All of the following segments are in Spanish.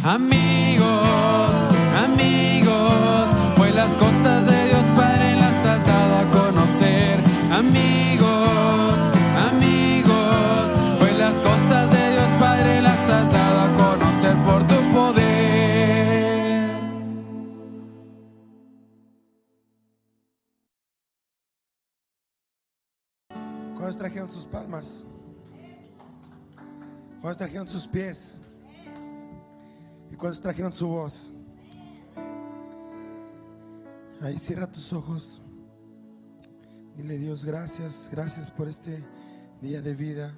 Amigos, amigos, pues las cosas de Dios Padre las has dado a conocer. Amigos, amigos, pues las cosas de Dios Padre las has dado a conocer por tu poder. ¿Cuántos trajeron sus palmas? ¿Cuántos trajeron sus pies? ¿Y cuántos trajeron su voz? Ahí cierra tus ojos. Dile: Dios, gracias, gracias por este día de vida.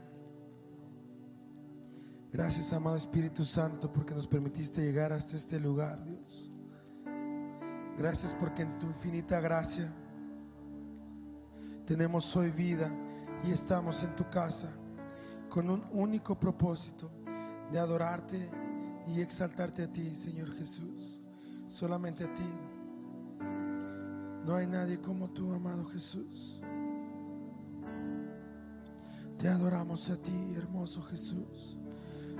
Gracias, amado Espíritu Santo, porque nos permitiste llegar hasta este lugar, Dios. Gracias porque en tu infinita gracia tenemos hoy vida y estamos en tu casa con un único propósito: de adorarte y exaltarte a ti, Señor Jesús. Solamente a ti. No hay nadie como tú, amado Jesús. Te adoramos a ti, hermoso Jesús,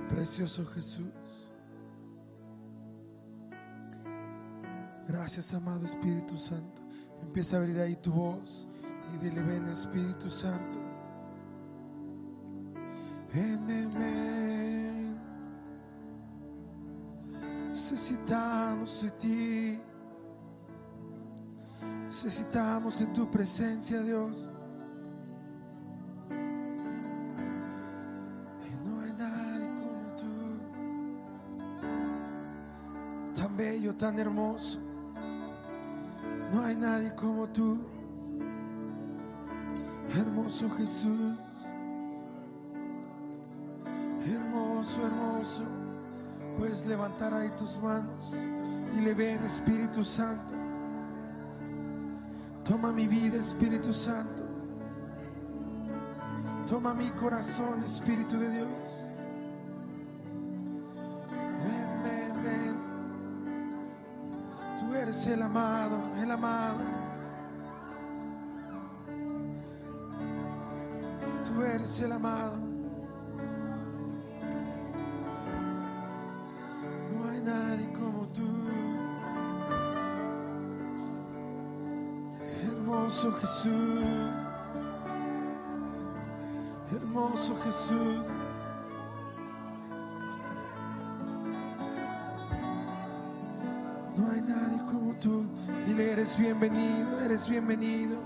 precioso Jesús. Gracias, amado Espíritu Santo. Empieza a abrir ahí tu voz y dile: ven, Espíritu Santo. Ven, ven, ven. Necesitamos de ti. Necesitamos de tu presencia, Dios. Y no hay nadie como tú, tan bello, tan hermoso. No hay nadie como tú, hermoso Jesús. Hermoso, hermoso. Puedes levantar ahí tus manos y le: ven, Espíritu Santo. Toma mi vida, Espíritu Santo. Toma mi corazón, Espíritu de Dios. Ven, ven, ven. Tú eres el amado, el amado. Tú eres el amado. No hay nadie como tú. Hermoso Jesús, hermoso Jesús. No hay nadie como tú. Dile: eres bienvenido, eres bienvenido.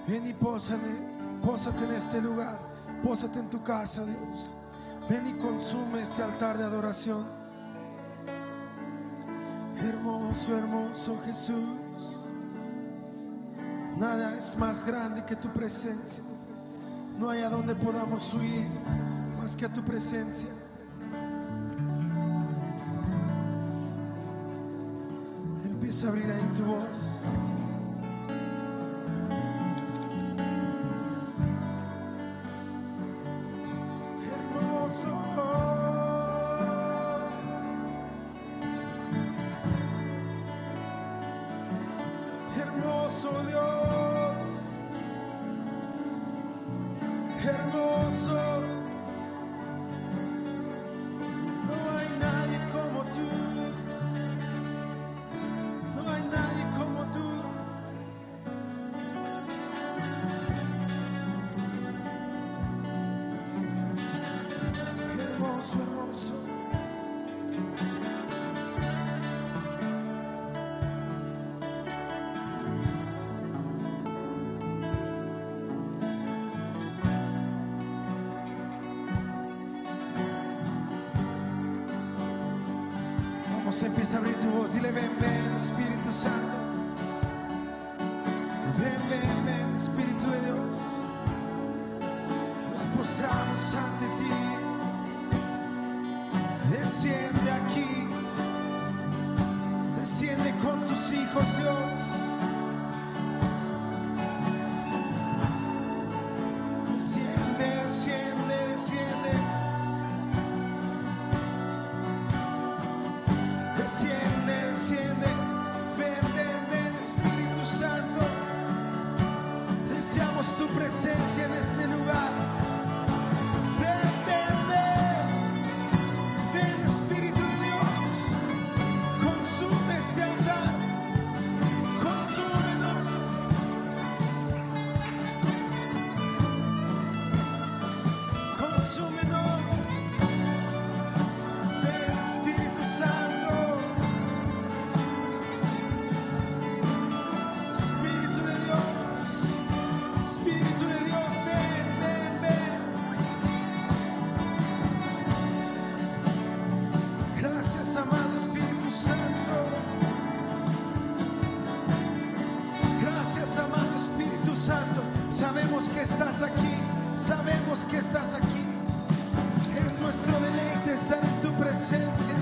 Ven y pósate en este lugar. Pósate en tu casa, Dios. Ven y consume este altar de adoración. Hermoso, hermoso Jesús. Nada es más grande que tu presencia. No hay a donde podamos huir más que a tu presencia. Empieza a abrir ahí tu voz. Hermoso, hermoso Dios. Hermoso. No hay nadie como tú. No hay nadie como tú. Hermoso, hermoso. Empieza a abrir tu voz. Dile: ven, ven, Espíritu Santo. Ven, ven, ven, Espíritu de Dios. Nos postramos ante ti. Desciende aquí. Desciende con tus hijos, Dios. Desciende, desciende, desciende. Desciende, desciende, ven, ven, ven, Espíritu Santo. Deseamos tu presencia en este lugar. Ven, ven, ven, ven, Espíritu de Dios. Espíritu de Dios, ven, ven, ven. Gracias, amado Espíritu Santo. Gracias, amado Espíritu Santo. Sabemos que estás aquí. Sabemos que estás aquí. Es nuestro deleite estar en tu presencia.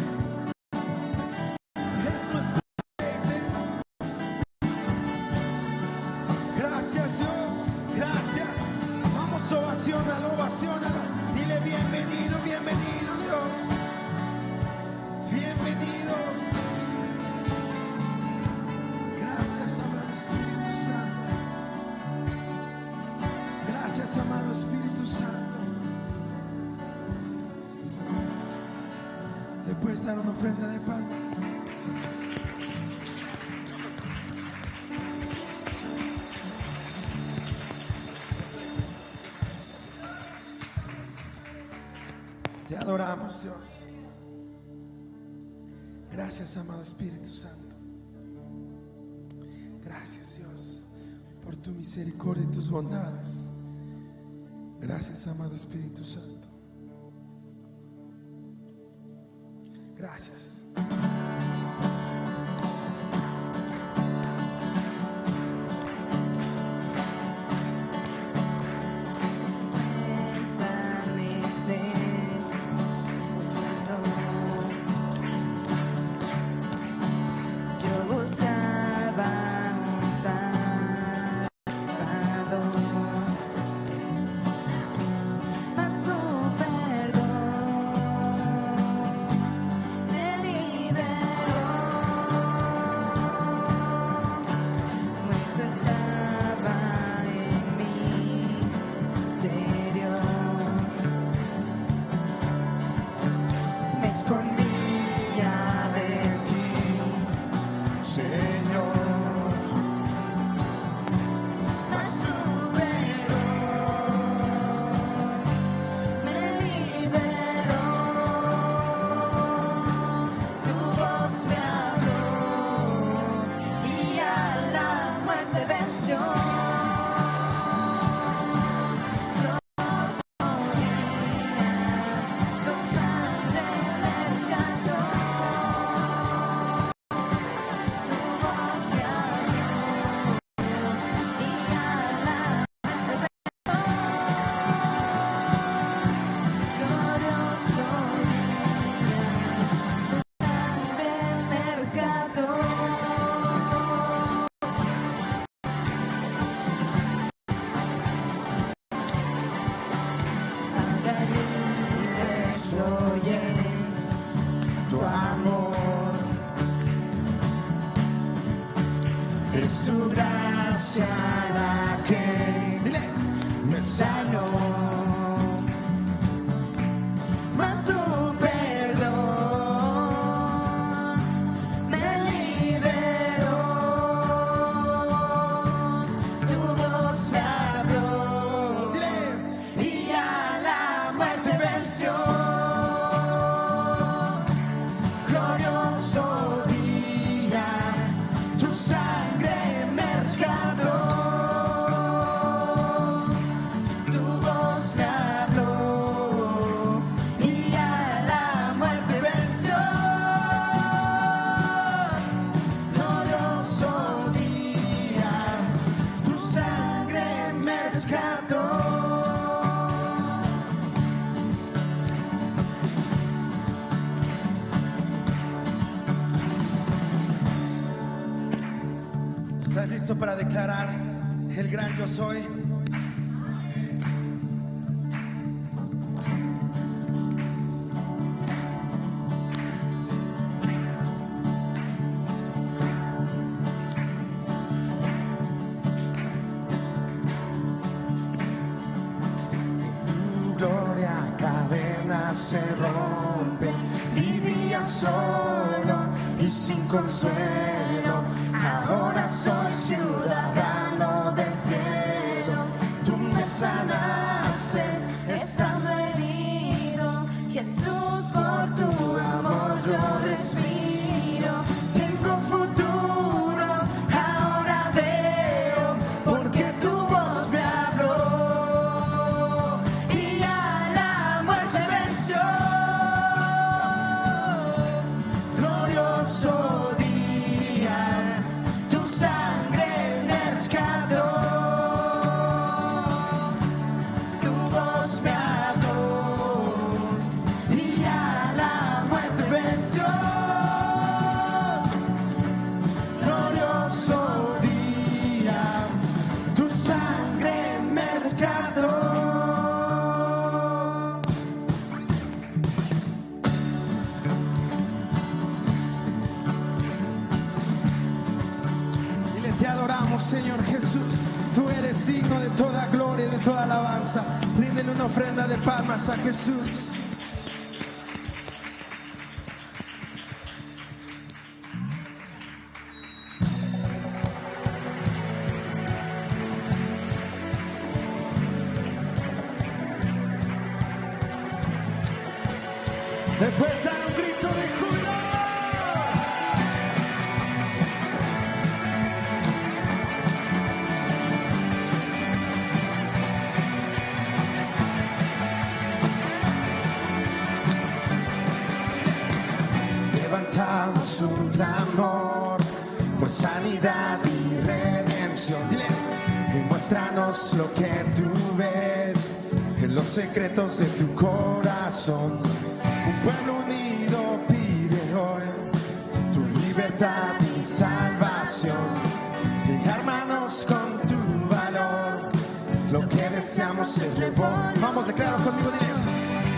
Es nuestro deleite. Gracias, Dios. Gracias. Vamos, ovaciónalo, ovaciónalo. Dile bienvenido, bienvenido, Dios. Bienvenido. Gracias, amado Espíritu Santo. Gracias, amado Espíritu Santo. ¿Le puedes dar una ofrenda de palmas? Te adoramos, Dios. Gracias, amado Espíritu Santo. Gracias, Dios, por tu misericordia y tus bondades. Gracias, amado Espíritu Santo. Gracias. Su gracia la que me sanó, mas tu perdón me liberó, tu voz me habló y a la muerte venció. Glorioso día, tu sangre tu voz me habló y a la muerte venció. Glorioso día, tu sangre me rescató. ¿Estás listo para declarar el gran yo soy? Tu gloria cadenas se rompen, vivía solo y sin consuelo. Ahora soy ciudadano del cielo. Tú me sanaste estando herido. Jesús, por tu amor yo respiro. Tengo futuro, ahora veo, porque tu voz me digno de toda gloria y de toda alabanza. Ríndele una ofrenda de palmas a Jesús. Después dan un grito de júbilo. Levantamos un clamor por sanidad y redención. Y muéstranos lo que tú ves en los secretos de tu corazón. Un pueblo unido pide hoy tu libertad y salvación. Y hermanos con tu valor, lo que deseamos es revol. Vamos, declaro conmigo, dile.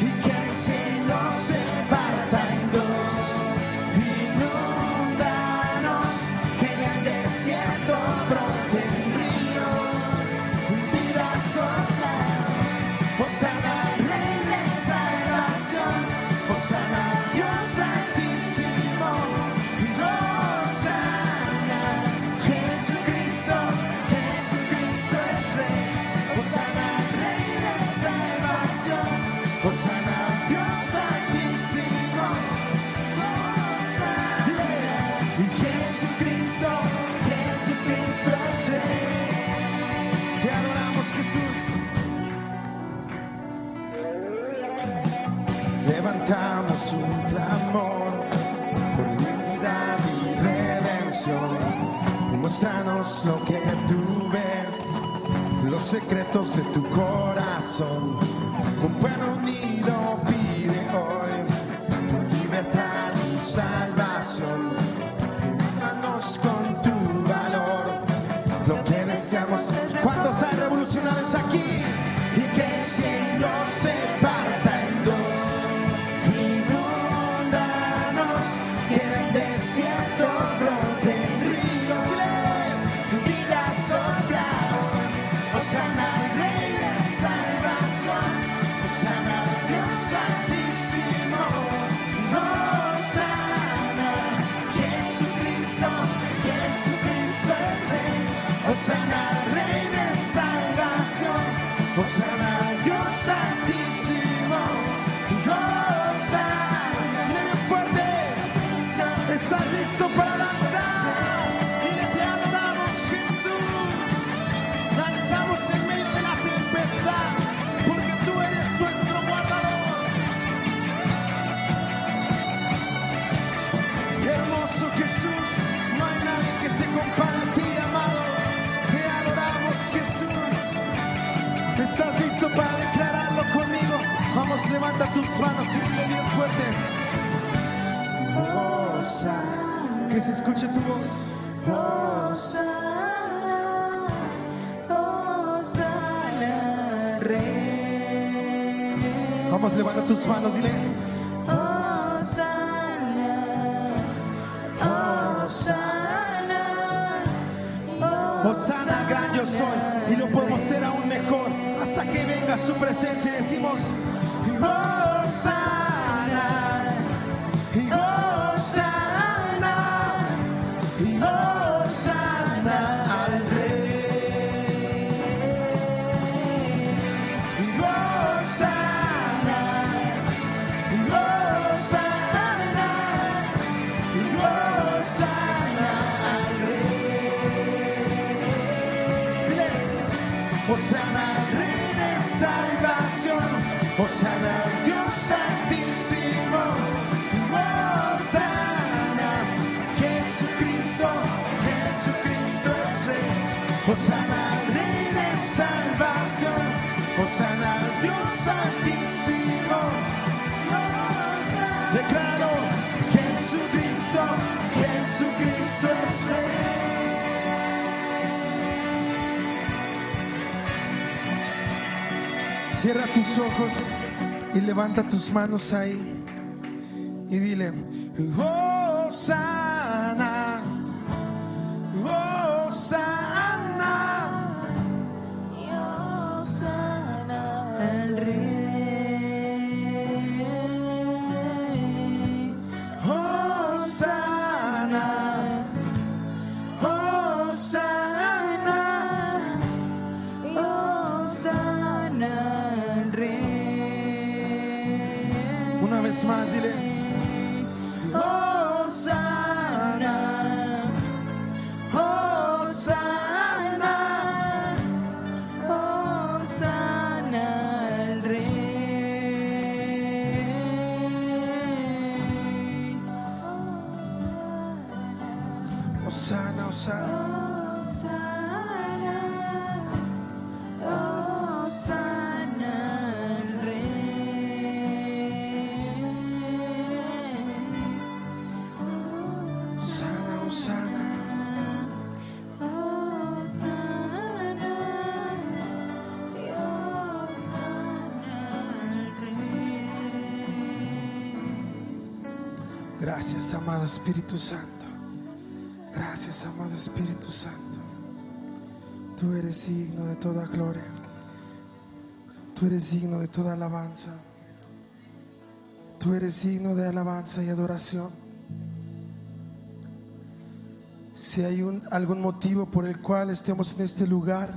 Y que el cielo se parta en dos, inúndanos, que en el desierto broten ríos, vida sola, Hosana al Rey de salvación. Hosana, Dios altísimo, Hosana, Jesucristo, Jesucristo es Rey. Hosana al Rey de salvación, Hosana, Dios altísimo, y Jesucristo, Jesucristo es Rey. Te adoramos, Jesús. Levantamos un clamor por unidad y redención. Y muéstranos lo que tú ves, los secretos de tu corazón. Un pueblo unido pide hoy tu libertad y salvación. Ilumínanos con tu valor, lo que deseamos. ¿Cuántos hay revolucionarios aquí? Y que el cielo se parta en dos. Hosana al Rey de salvación, Hosana al Dios altísimo, Hosana. Dile fuerte, ¿estás listo para danzar? Dile, te adoramos, Jesús. Danzamos en medio de la tempestad, porque tú eres nuestro guardador. Hermoso Jesús, no hay nadie que se compare a ti, amado. Jesús, ¿estás listo para declararlo conmigo? Vamos, levanta tus manos y dile bien fuerte. Hosana, que se escuche tu voz. Hosana, Hosana, Rey. Vamos, levanta tus manos, dile. Hosana, gran yo soy, y lo podemos hacer aún mejor hasta que venga su presencia y decimos Hosana, y Hosana, y Hosana al Rey, y Hosana, y Hosana, y Hosana al Rey. Hosana al Rey de salvación, Hosana al Dios altísimo, Hosana, Jesucristo, Jesucristo es Rey. Hosana al Rey de salvación, Hosana al Dios altísimo. Declaro, Jesucristo, Jesucristo es Rey. Cierra tus ojos y levanta tus manos ahí y dile Hosana, Hosana, vez más, dile. Hosana, Hosana, Hosana al Rey. Hosana, Hosana. Gracias, amado Espíritu Santo. Gracias, amado Espíritu Santo. Tú eres digno de toda gloria. Tú eres digno de toda alabanza. Tú eres digno de alabanza y adoración. Si hay algún motivo por el cual estemos en este lugar,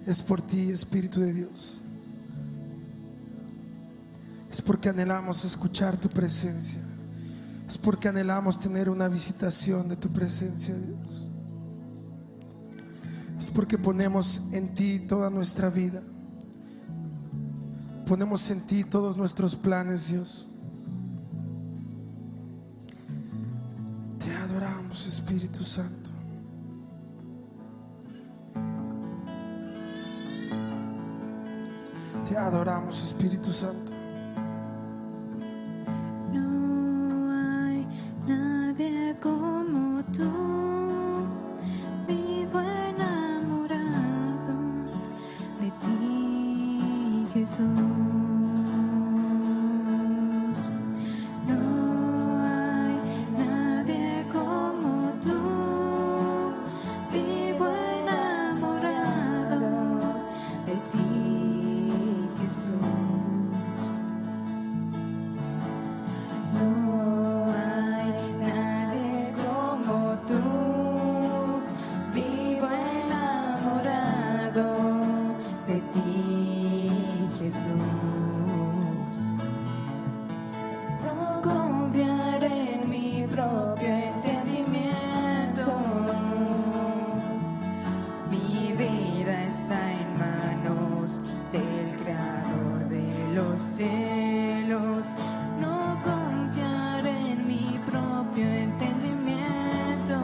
es por ti, Espíritu de Dios. Es porque anhelamos escuchar tu presencia. Es porque anhelamos tener una visitación de tu presencia, Dios. Es porque ponemos en ti toda nuestra vida. Ponemos en ti todos nuestros planes, Dios. Te adoramos, Espíritu Santo. Te adoramos, Espíritu Santo. Nadie como tú, vivo enamorado de ti, Jesús. No hay nadie como tú, vivo enamorado de ti, Jesús. No hay nadie como tú, vivo enamorado de ti, Jesús. No confiaré en mi propio entendimiento. Mi vida está en manos del Creador de los cielos. No confiaré en mi propio entendimiento.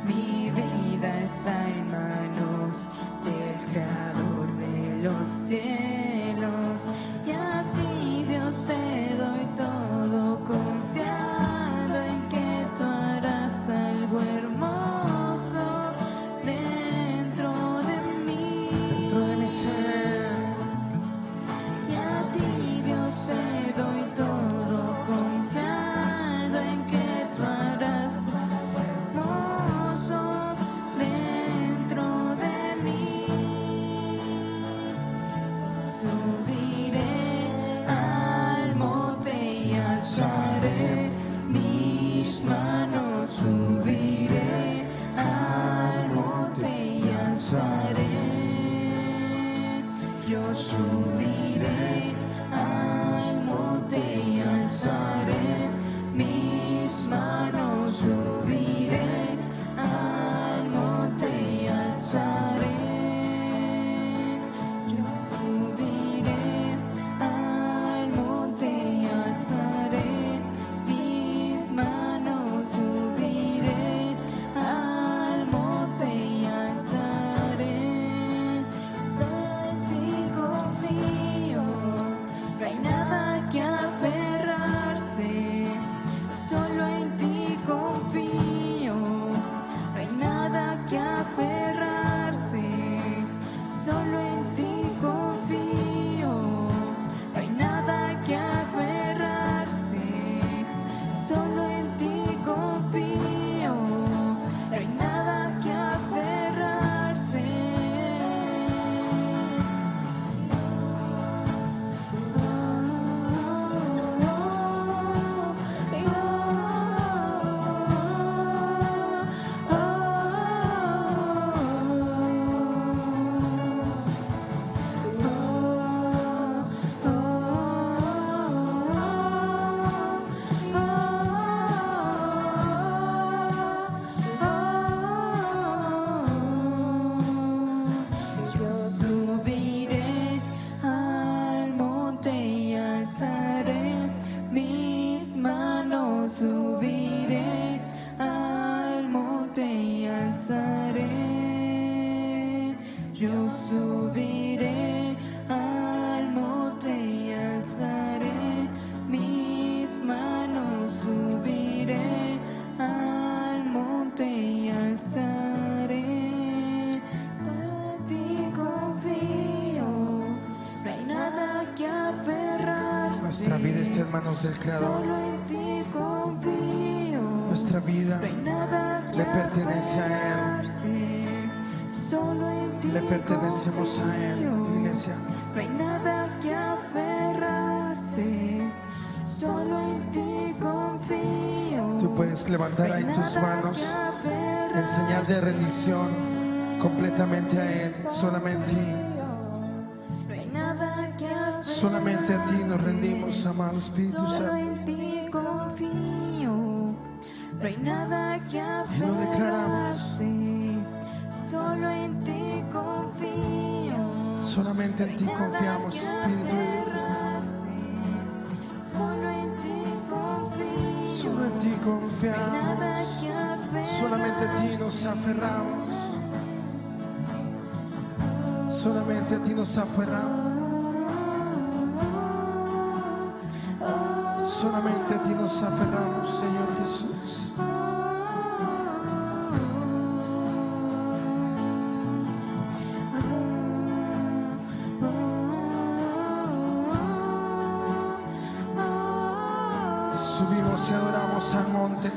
Mi vida está en manos del Creador de los cielos. Y a ti, Dios, te doy todo, confiando en que tú harás algo hermoso dentro de mí. Dentro de mi ser. Y a ti, Dios, te doy todo, confiando en que tú harás hermoso dentro de mí. Subiré al monte y alzaré mis manos. Subiré al monte y alzaré. Yo subiré al monte y alzaré mis manos. Subiré al monte y alzaré. Yo subiré al monte y alzaré mis manos. Subiré al monte y alzaré. Solo en ti confío, no hay nada que aferrarse. Solo en ti confío. Yo subiré al monte y alzaré mis manos, subiré al monte y alzaré. Solo en ti confío, no hay nada que aferrarse. Nuestra vida está en manos del Creador. Solo en ti confío. Nuestra vida No hay nada que le pertenece a Él. aferrarse. Solo en ti Le pertenecemos a Él, confío. iglesia. No hay nada que aferrarse. Solo en ti confío. Tú puedes levantar ahí tus manos en señal de rendición completamente a Él. Solamente, No hay nada que aferrarse. solamente a ti nos rendimos, amado Espíritu Solo Santo. en ti confío. No hay nada que Y lo declaramos. aferrarse. Solo en ti confío. Solamente en ti confiamos, Espíritu de Dios. Solo en ti confío. Solo en ti Nada confiamos. que aferrarse. Solamente a ti nos aferramos. Solamente a ti nos aferramos. Solamente a ti nos aferramos, Señor Jesús. Subimos y adoramos al monte.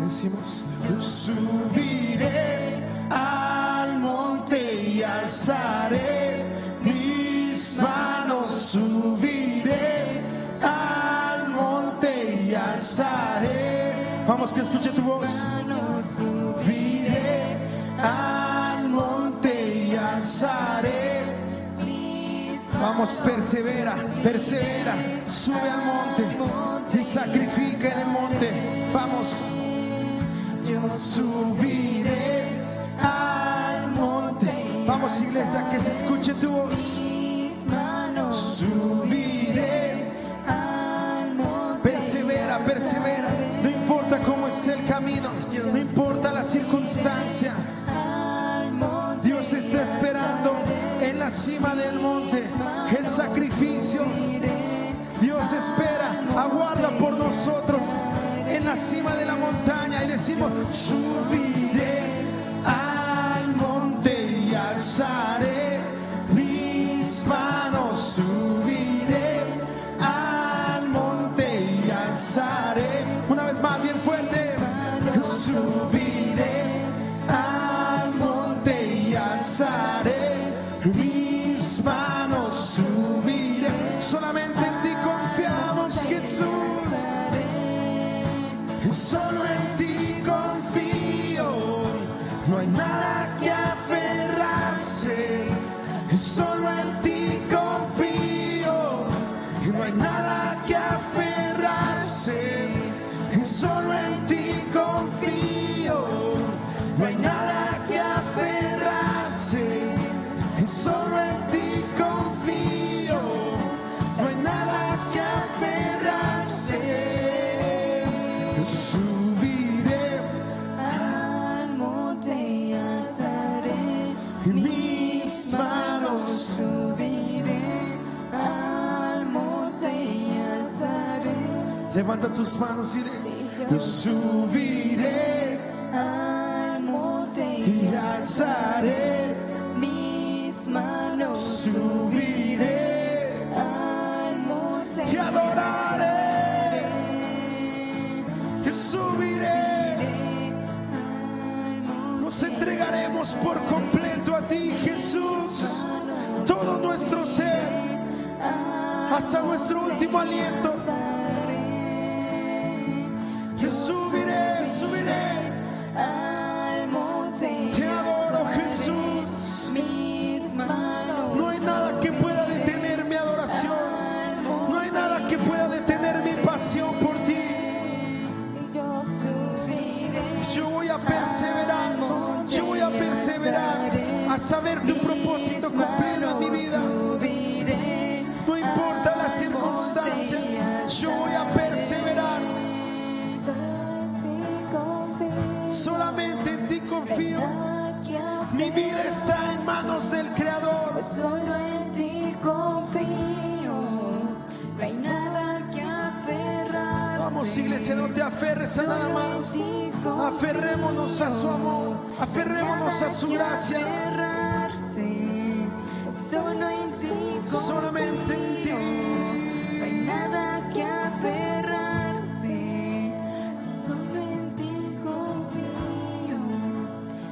Decimos, subiré al monte y alzaré mis manos. Subiré al monte y alzaré. Vamos, que escuche tu voz. Subiré al monte y alzaré. Vamos, persevera, persevera, sube al monte y sacrifica en el monte. Vamos, subiré al monte. Vamos, iglesia, que se escuche tu voz. Subiré, persevera, persevera. No importa cómo esté el camino, no importa la circunstancia. Dios está esperando en la cima del monte el sacrificio. Dios espera, aguarda por nosotros en la cima de la montaña y decimos, subiré al monte y alzaré mis manos. Subiré al monte y alzaré. Una vez más, bien fuerte. Subiré al monte y alzaré mis manos. Subiré. Solamente en ti confiamos, Jesús. Solo en ti confío. No hay nada que aferrarse. Solo en ti confío. No hay nada que aferrarse. Solo en ti confío. No hay nada que aferrarse. Solo en ti confío. No hay nada que aferrarse. Subiré Al monte y alzaré mis manos. subiré al monte y alzaré. Levanta tus manos y dile, subiré Al monte y alzaré. mis manos Subiré al monte y adoraré. Yo subiré. Nos entregaremos por completo a ti, Jesús. Todo nuestro ser, hasta nuestro último aliento. Yo subiré, subiré. al monte Te adoro, Jesús. mis manos No hay nada que pueda detener mi adoración. No hay nada que pueda detener mi pasión por ti. yo subiré Yo voy a perseverar. Yo voy a perseverar hasta ver tu propósito cumplido en mi vida. subiré No importa las circunstancias. Yo voy a perseverar. solo en ti confío. Solamente en ti confío. confío. Mi vida está en manos del Creador. Solo en ti confío. No hay nada que aferrarse. Vamos, iglesia, no te aferres a nada más. Aferrémonos a su amor. Aferrémonos a su gracia. Solo en ti confío. Solamente en ti. No hay nada que aferrarse. Solo en ti confío.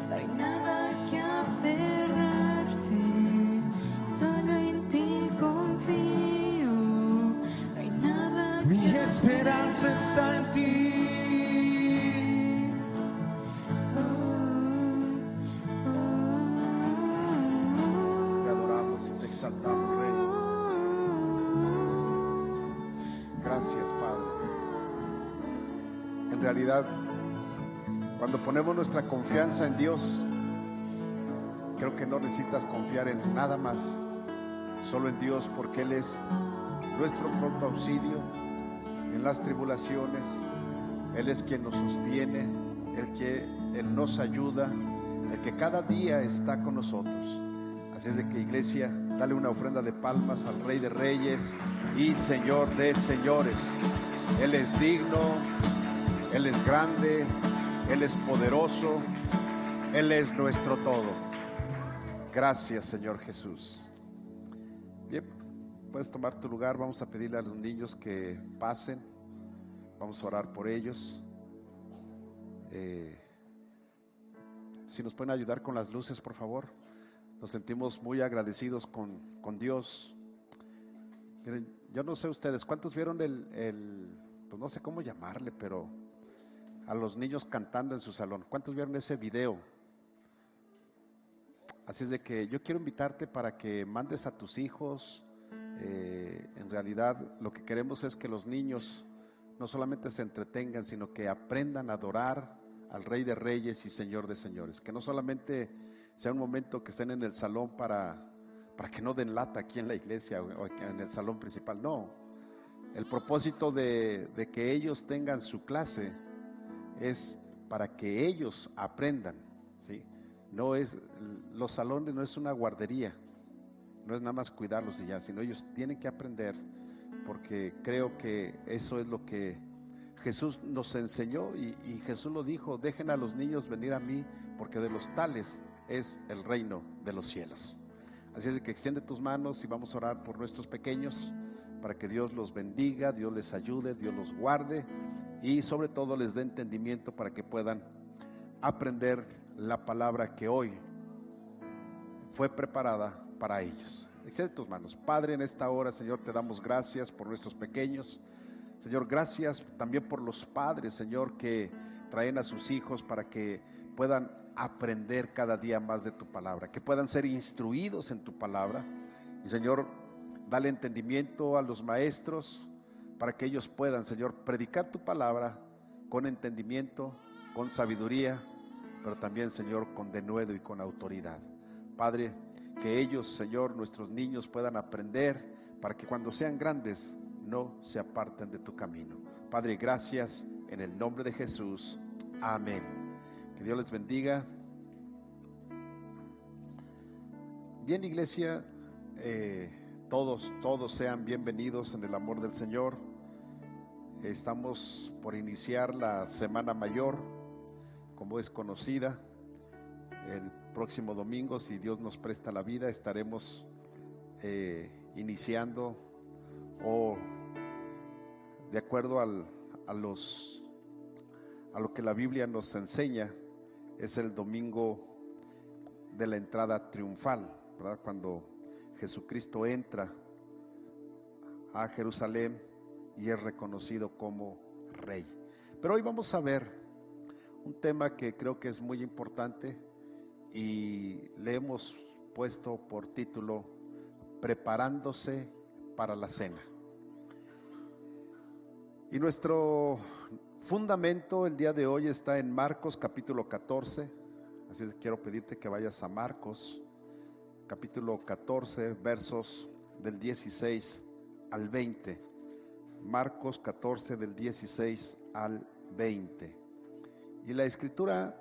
No hay nada que aferrarse. Solo en ti confío. No hay nada que Mi esperanza está en ti. Te adoramos y te exaltamos, Rey. Gracias, Padre. En realidad, cuando ponemos nuestra confianza en Dios, creo que no necesitas confiar en nada más, solo en Dios, porque Él es nuestro pronto auxilio en las tribulaciones. Él es quien nos sostiene, Él nos ayuda, el que cada día está con nosotros. Así es de que, iglesia, dale una ofrenda de palmas al Rey de Reyes y Señor de Señores. Él es digno, Él es grande, Él es poderoso, Él es nuestro todo. Gracias, Señor Jesús. Bien, puedes tomar tu lugar. Vamos a pedirle a los niños que pasen. Vamos a orar por ellos. Si nos pueden ayudar con las luces, por favor. Nos sentimos muy agradecidos con Dios. Miren, yo no sé ustedes, ¿cuántos vieron pues no sé cómo llamarle, pero a los niños cantando en su salón? ¿Cuántos vieron ese video? Así es de que yo quiero invitarte para que mandes a tus hijos. En realidad lo que queremos es que los niños no solamente se entretengan, sino que aprendan a adorar al Rey de Reyes y Señor de Señores. Que no solamente sea un momento que estén en el salón para que no den lata aquí en la iglesia o en el salón principal. No, el propósito de que ellos tengan su clase es para que ellos aprendan, ¿sí? Los salones no es una guardería, no es nada más cuidarlos y ya, sino ellos tienen que aprender, porque creo que eso es lo que Jesús nos enseñó y Jesús lo dijo: dejen a los niños venir a mí, porque de los tales es el reino de los cielos. Así es que extiende tus manos y vamos a orar por nuestros pequeños, para que Dios los bendiga, Dios les ayude, Dios los guarde y sobre todo les dé entendimiento para que puedan aprender la palabra que hoy fue preparada para ellos. Extiende tus manos. Padre, en esta hora, Señor, te damos gracias por nuestros pequeños. Señor, gracias también por los padres, Señor, que traen a sus hijos para que puedan aprender cada día más de tu palabra, que puedan ser instruidos en tu palabra. Y Señor, dale entendimiento a los maestros para que ellos puedan, Señor, predicar tu palabra con entendimiento, con sabiduría, pero también, Señor, con denuedo y con autoridad. Padre, que ellos, Señor, nuestros niños puedan aprender para que cuando sean grandes no se aparten de tu camino. Padre, gracias en el nombre de Jesús. Amén. Que Dios les bendiga. Bien, iglesia, todos sean bienvenidos en el amor del Señor. Estamos por iniciar la Semana Mayor, como es conocida. El próximo domingo, si Dios nos presta la vida, estaremos iniciando, o de acuerdo a lo que la Biblia nos enseña, es el domingo de la entrada triunfal, ¿verdad? Cuando Jesucristo entra a Jerusalén y es reconocido como Rey. Pero hoy vamos a ver un tema que creo que es muy importante y le hemos puesto por título: preparándose para la cena. Y nuestro fundamento el día de hoy está en Marcos capítulo 14. Así es que quiero pedirte que vayas a Marcos capítulo 14, versos del 16 al 20. Marcos 14 del 16 al 20. Y la escritura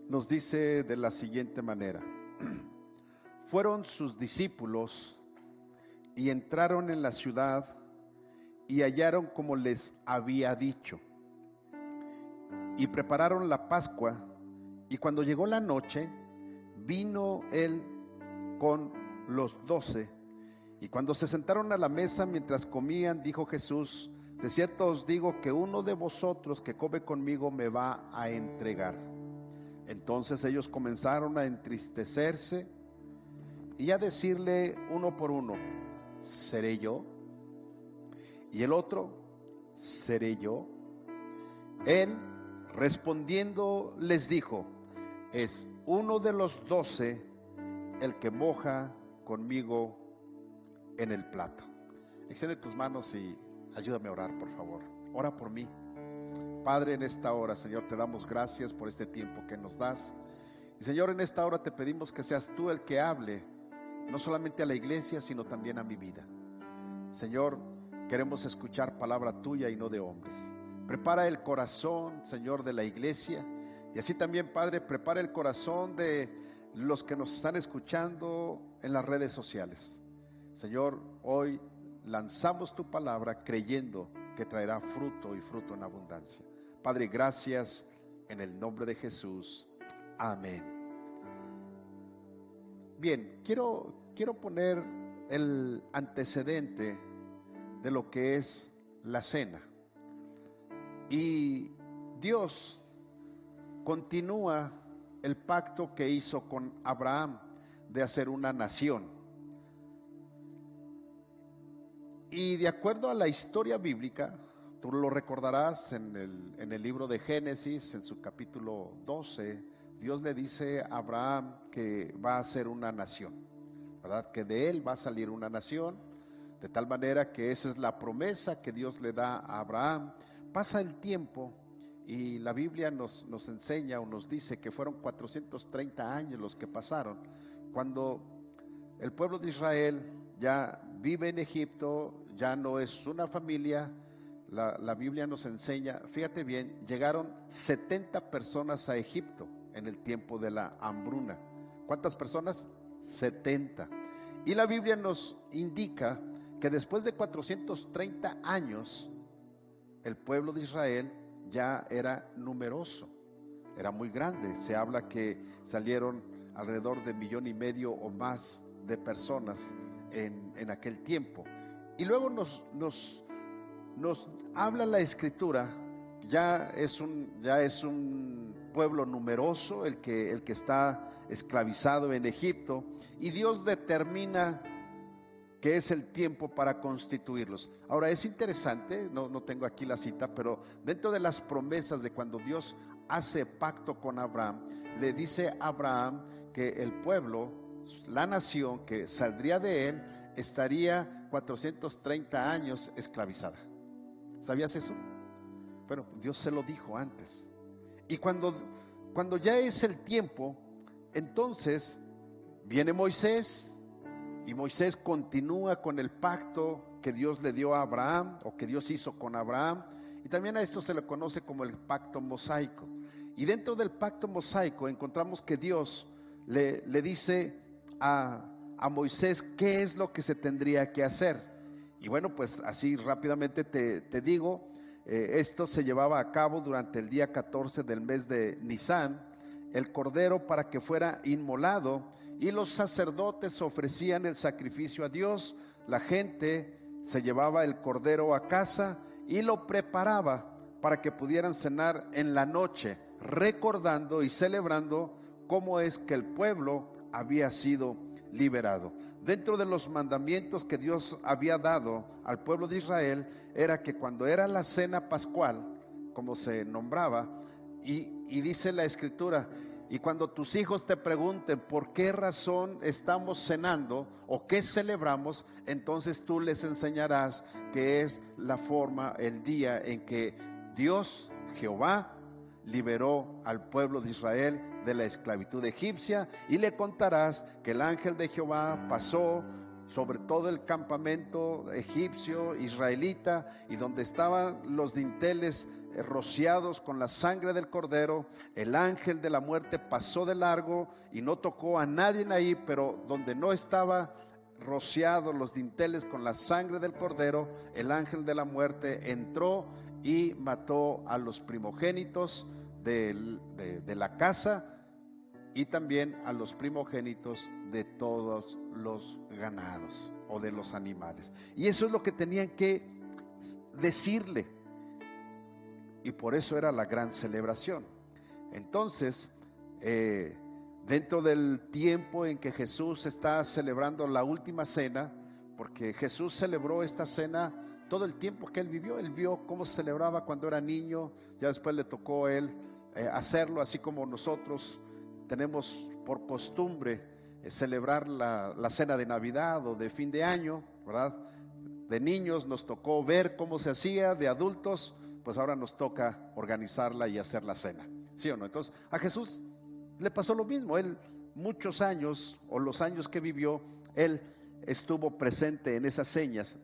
nos dice de la siguiente manera: fueron sus discípulos y entraron en la ciudad y hallaron como les había dicho, y prepararon la Pascua. Y cuando llegó la noche, vino él con los 12, y cuando se sentaron a la mesa mientras comían, dijo Jesús: de cierto os digo que uno de vosotros que come conmigo me va a entregar. Entonces ellos comenzaron a entristecerse y a decirle uno por uno: ¿seré yo? Y el otro: ¿seré yo? Él respondiendo les dijo: es uno de los 12 el que moja conmigo en el plato. Extiende tus manos y ayúdame a orar, por favor. Ora por mí. Padre, en esta hora, Señor, te damos gracias por este tiempo que nos das. Y Señor, en esta hora te pedimos que seas tú el que hable, no solamente a la iglesia, sino también a mi vida. Señor, queremos escuchar palabra tuya y no de hombres. Prepara el corazón, Señor, de la iglesia. Y así también, Padre, prepara el corazón de los que nos están escuchando en las redes sociales. Señor, hoy lanzamos tu palabra creyendo que traerá fruto y fruto en abundancia. Padre, gracias en el nombre de Jesús. Amén. Bien, quiero poner el antecedente de lo que es la cena. Y Dios continúa el pacto que hizo con Abraham de hacer una nación. Y de acuerdo a la historia bíblica, tú lo recordarás en el libro de Génesis, en su capítulo 12, Dios le dice a Abraham que va a ser una nación, ¿verdad? Que de él va a salir una nación, de tal manera que esa es la promesa que Dios le da a Abraham. Pasa el tiempo y la Biblia nos enseña o nos dice que fueron 430 años los que pasaron, cuando el pueblo de Israel ya vive en Egipto, ya no es una familia. La Biblia nos enseña, fíjate bien, llegaron 70 personas a Egipto en el tiempo de la hambruna. ¿Cuántas personas? 70. Y la Biblia nos indica que después de 430 años, el pueblo de Israel ya era numeroso, era muy grande. Se habla que salieron alrededor de 1,5 millones o más de personas en aquel tiempo. Y luego nos habla la Escritura, ya es un pueblo numeroso el que está esclavizado en Egipto, y Dios determina que es el tiempo para constituirlos. Ahora es interesante, no tengo aquí la cita, pero dentro de las promesas de cuando Dios hace pacto con Abraham, le dice a Abraham que el pueblo, la nación que saldría de él, estaría 430 años esclavizada. ¿Sabías eso? Bueno, Dios se lo dijo antes. Y cuando ya es el tiempo, entonces viene Moisés, y Moisés continúa con el pacto que Dios le dio a Abraham, o que Dios hizo con Abraham, y también a esto se le conoce como el pacto mosaico. Y dentro del pacto mosaico encontramos que Dios le dice a Moisés qué es lo que se tendría que hacer. Y bueno, pues así rápidamente te digo, esto se llevaba a cabo durante el día 14 del mes de Nisán, el cordero para que fuera inmolado, y los sacerdotes ofrecían el sacrificio a Dios. La gente se llevaba el cordero a casa y lo preparaba para que pudieran cenar en la noche, recordando y celebrando cómo es que el pueblo había sido liberado. Dentro de los mandamientos que Dios había dado al pueblo de Israel era que cuando era la cena pascual, como se nombraba, y dice la Escritura: y cuando tus hijos te pregunten por qué razón estamos cenando o qué celebramos, entonces tú les enseñarás que es la forma, el día en que Dios, Jehová, liberó al pueblo de Israel de la esclavitud egipcia, y le contarás que el ángel de Jehová pasó sobre todo el campamento egipcio, israelita, y donde estaban los dinteles rociados con la sangre del cordero. El ángel de la muerte pasó de largo y no tocó a nadie ahí, pero donde no estaba rociados los dinteles con la sangre del cordero, el ángel de la muerte entró y mató a los primogénitos de la casa, y también a los primogénitos de todos los ganados o de los animales. Y eso es lo que tenían que decirle, y por eso era la gran celebración. Entonces, dentro del tiempo en que Jesús está celebrando la última cena, porque Jesús celebró esta cena todo el tiempo que él vio cómo se celebraba cuando era niño, ya después le tocó a él hacerlo, así como nosotros tenemos por costumbre celebrar la cena de Navidad o de fin de año, ¿verdad? De niños nos tocó ver cómo se hacía, de adultos, pues ahora nos toca organizarla y hacer la cena, ¿sí o no? Entonces a Jesús le pasó lo mismo. Él muchos años, o los años que vivió, él estuvo presente en esas cenas,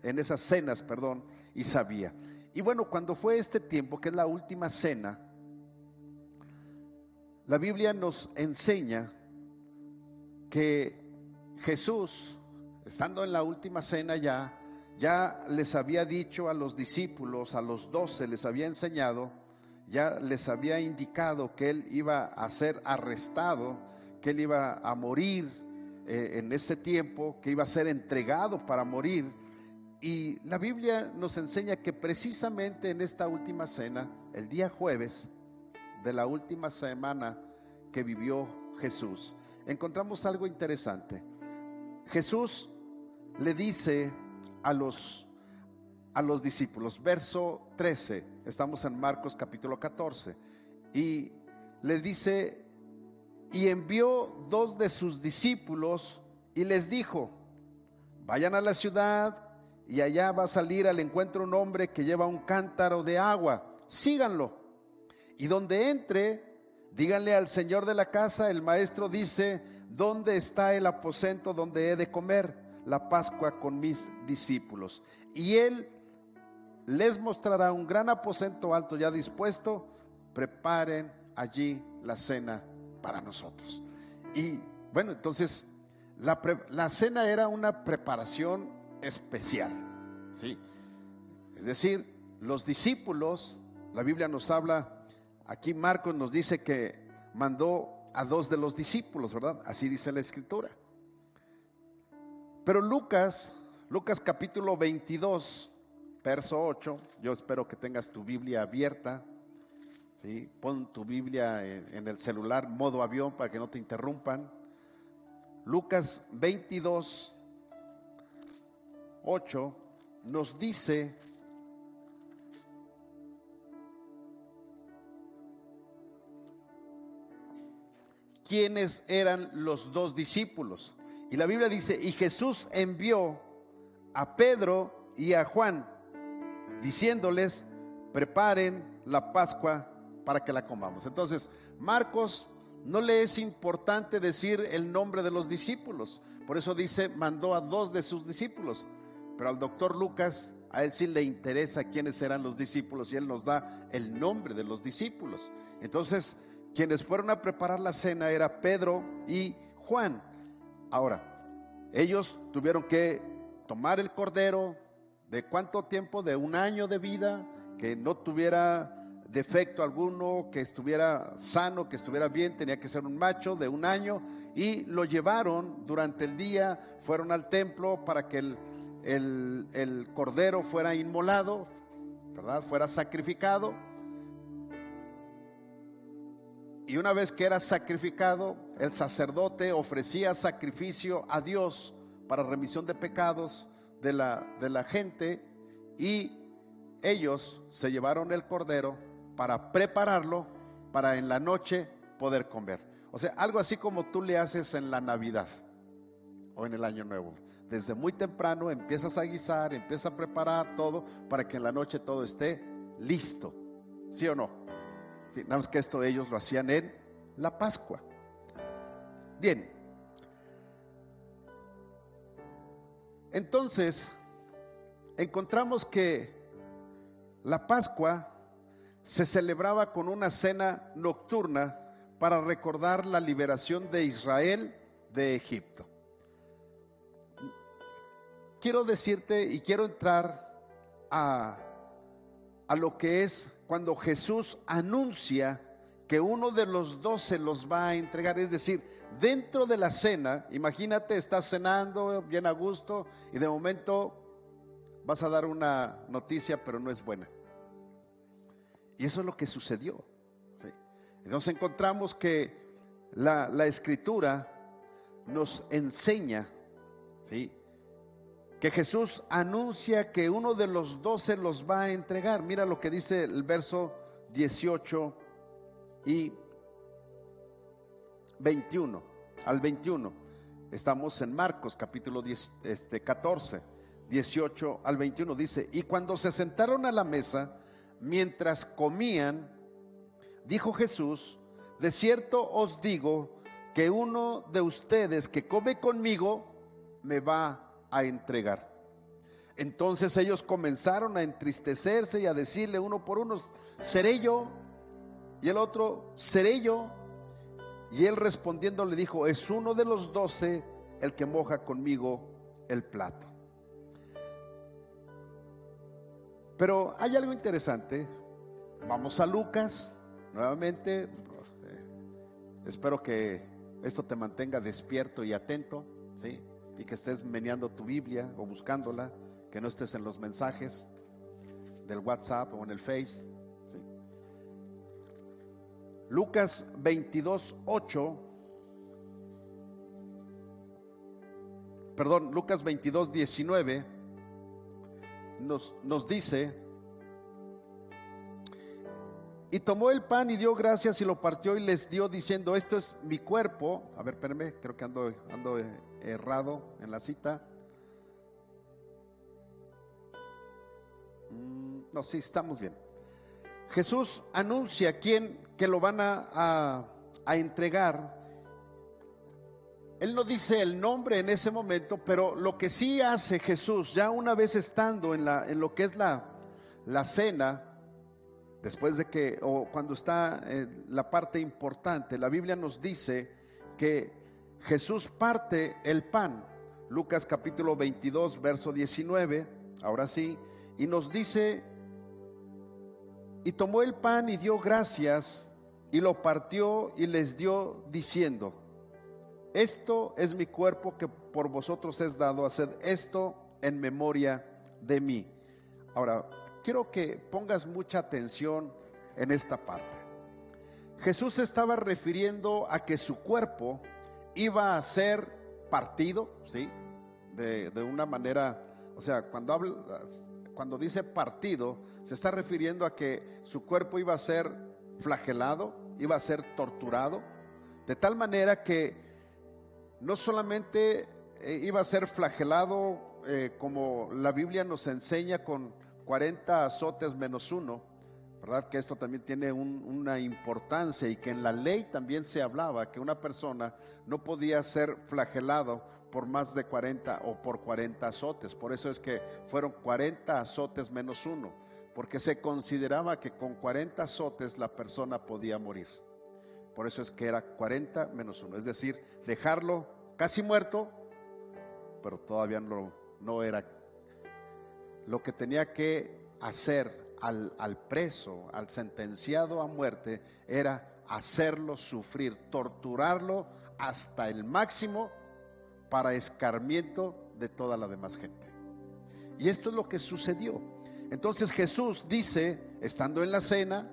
y sabía. Y bueno, cuando fue este tiempo, que es la última cena, la Biblia nos enseña que Jesús, estando en la última cena ya les había dicho a los discípulos, a los 12 les había enseñado, ya les había indicado que él iba a ser arrestado, que él iba a morir en ese tiempo, que iba a ser entregado para morir. Y la Biblia nos enseña que precisamente en esta última cena, el día jueves de la última semana que vivió Jesús, encontramos algo interesante. Jesús le dice a los discípulos, verso 13, estamos en Marcos capítulo 14, y le dice: y envió 2 de sus discípulos y les dijo: vayan a la ciudad, y allá va a salir al encuentro un hombre que lleva un cántaro de agua, síganlo, y donde entre, díganle al señor de la casa: el maestro dice, ¿dónde está el aposento donde he de comer la Pascua con mis discípulos? Y él les mostrará un gran aposento alto ya dispuesto, preparen allí la cena para nosotros. Y bueno, entonces la cena era una preparación especial, ¿sí? Es decir, los discípulos, la Biblia nos habla, aquí Marcos nos dice que mandó a 2 de los discípulos, ¿verdad? Así dice la escritura. Pero Lucas capítulo 22, verso 8, yo espero que tengas tu Biblia abierta, ¿sí? Pon tu Biblia en el celular, modo avión, para que no te interrumpan. Lucas 22, 8 nos dice: ¿quiénes eran los 2 discípulos? Y la Biblia dice: y Jesús envió a Pedro y a Juan, diciéndoles: preparen la Pascua para que la comamos. Entonces, Marcos no le es importante decir el nombre de los discípulos, por eso dice: mandó a 2 de sus discípulos. Pero al doctor Lucas, a él sí le interesa quiénes eran los discípulos, y él nos da el nombre de los discípulos. Entonces, quienes fueron a preparar la cena era Pedro y Juan. Ahora, ellos tuvieron que tomar el cordero. ¿De cuánto tiempo? De 1 año de vida, que no tuviera defecto alguno, que estuviera sano, que estuviera bien. Tenía que ser un macho de 1 año, y lo llevaron durante el día, fueron al templo para que el cordero fuera inmolado, ¿verdad? Fuera sacrificado. Y una vez que era sacrificado, el sacerdote ofrecía sacrificio a Dios para remisión de pecados de la gente, y ellos se llevaron el cordero para prepararlo para en la noche poder comer. O sea, algo así como tú le haces en la Navidad o en el Año Nuevo. Desde muy temprano empiezas a guisar, empiezas a preparar todo para que en la noche todo esté listo, ¿sí o no? Sí, nada más que esto ellos lo hacían en la Pascua. Bien, Entonces, encontramos que la Pascua se celebraba con una cena nocturna para recordar la liberación de Israel de Egipto. Quiero decirte y quiero entrar a lo que es cuando Jesús anuncia que uno de los 12 los va a entregar. Es decir, dentro de la cena, imagínate, estás cenando bien a gusto y de momento vas a dar una noticia, pero no es buena. Y eso es lo que sucedió, ¿sí? Entonces encontramos que la Escritura nos enseña, ¿sí?, que Jesús anuncia que uno de los 12 los va a entregar. Mira lo que dice el verso 18 y 21 al 21. Estamos en Marcos capítulo 14, 18 al 21. Dice: y cuando se sentaron a la mesa, mientras comían, dijo Jesús: de cierto os digo que uno de ustedes que come conmigo me va a entregar. Entonces ellos comenzaron a entristecerse y a decirle uno por uno: ¿seré yo? Y el otro: ¿seré yo? Y él respondiendo le dijo: es uno de los 12 el que moja conmigo el plato. Pero hay algo interesante. Vamos a Lucas nuevamente. Espero que esto te mantenga despierto y atento, ¿sí?, y que estés meneando tu Biblia o buscándola, que no estés en los mensajes del WhatsApp o en el Face, ¿sí? Lucas 22:8, perdón, Lucas 22:19 nos dice: y tomó el pan y dio gracias y lo partió y les dio diciendo: esto es mi cuerpo. A ver, espérenme, creo que ando errado en la cita. No, sí, estamos bien. Jesús anuncia que lo van a entregar. Él no dice el nombre en ese momento, pero lo que sí hace Jesús, ya una vez estando en lo que es la cena, después de que, o cuando está la parte importante, la Biblia nos dice que Jesús parte el pan. Lucas capítulo 22, verso 19, ahora sí, y nos dice: y tomó el pan y dio gracias y lo partió y les dio diciendo: esto es mi cuerpo que por vosotros es dado, haced esto en memoria de mí. Ahora, quiero que pongas mucha atención en esta parte. Jesús se estaba refiriendo a que su cuerpo iba a ser partido, ¿sí?, de una manera, o sea, cuando dice partido, se está refiriendo a que su cuerpo iba a ser flagelado, iba a ser torturado, de tal manera que no solamente iba a ser flagelado como la Biblia nos enseña, con 40 azotes menos uno, ¿verdad? Que esto también tiene una importancia, y que en la ley también se hablaba que una persona no podía ser flagelado por más de 40 o por 40 azotes. Por eso es que fueron 40 azotes menos uno, porque se consideraba que con 40 azotes la persona podía morir. Por eso es que era 40 menos uno, es decir, dejarlo casi muerto, pero todavía no era. Lo que tenía que hacer al preso, al sentenciado a muerte, era hacerlo sufrir, torturarlo hasta el máximo para escarmiento de toda la demás gente. Y esto es lo que sucedió. Entonces Jesús dice, estando en la cena,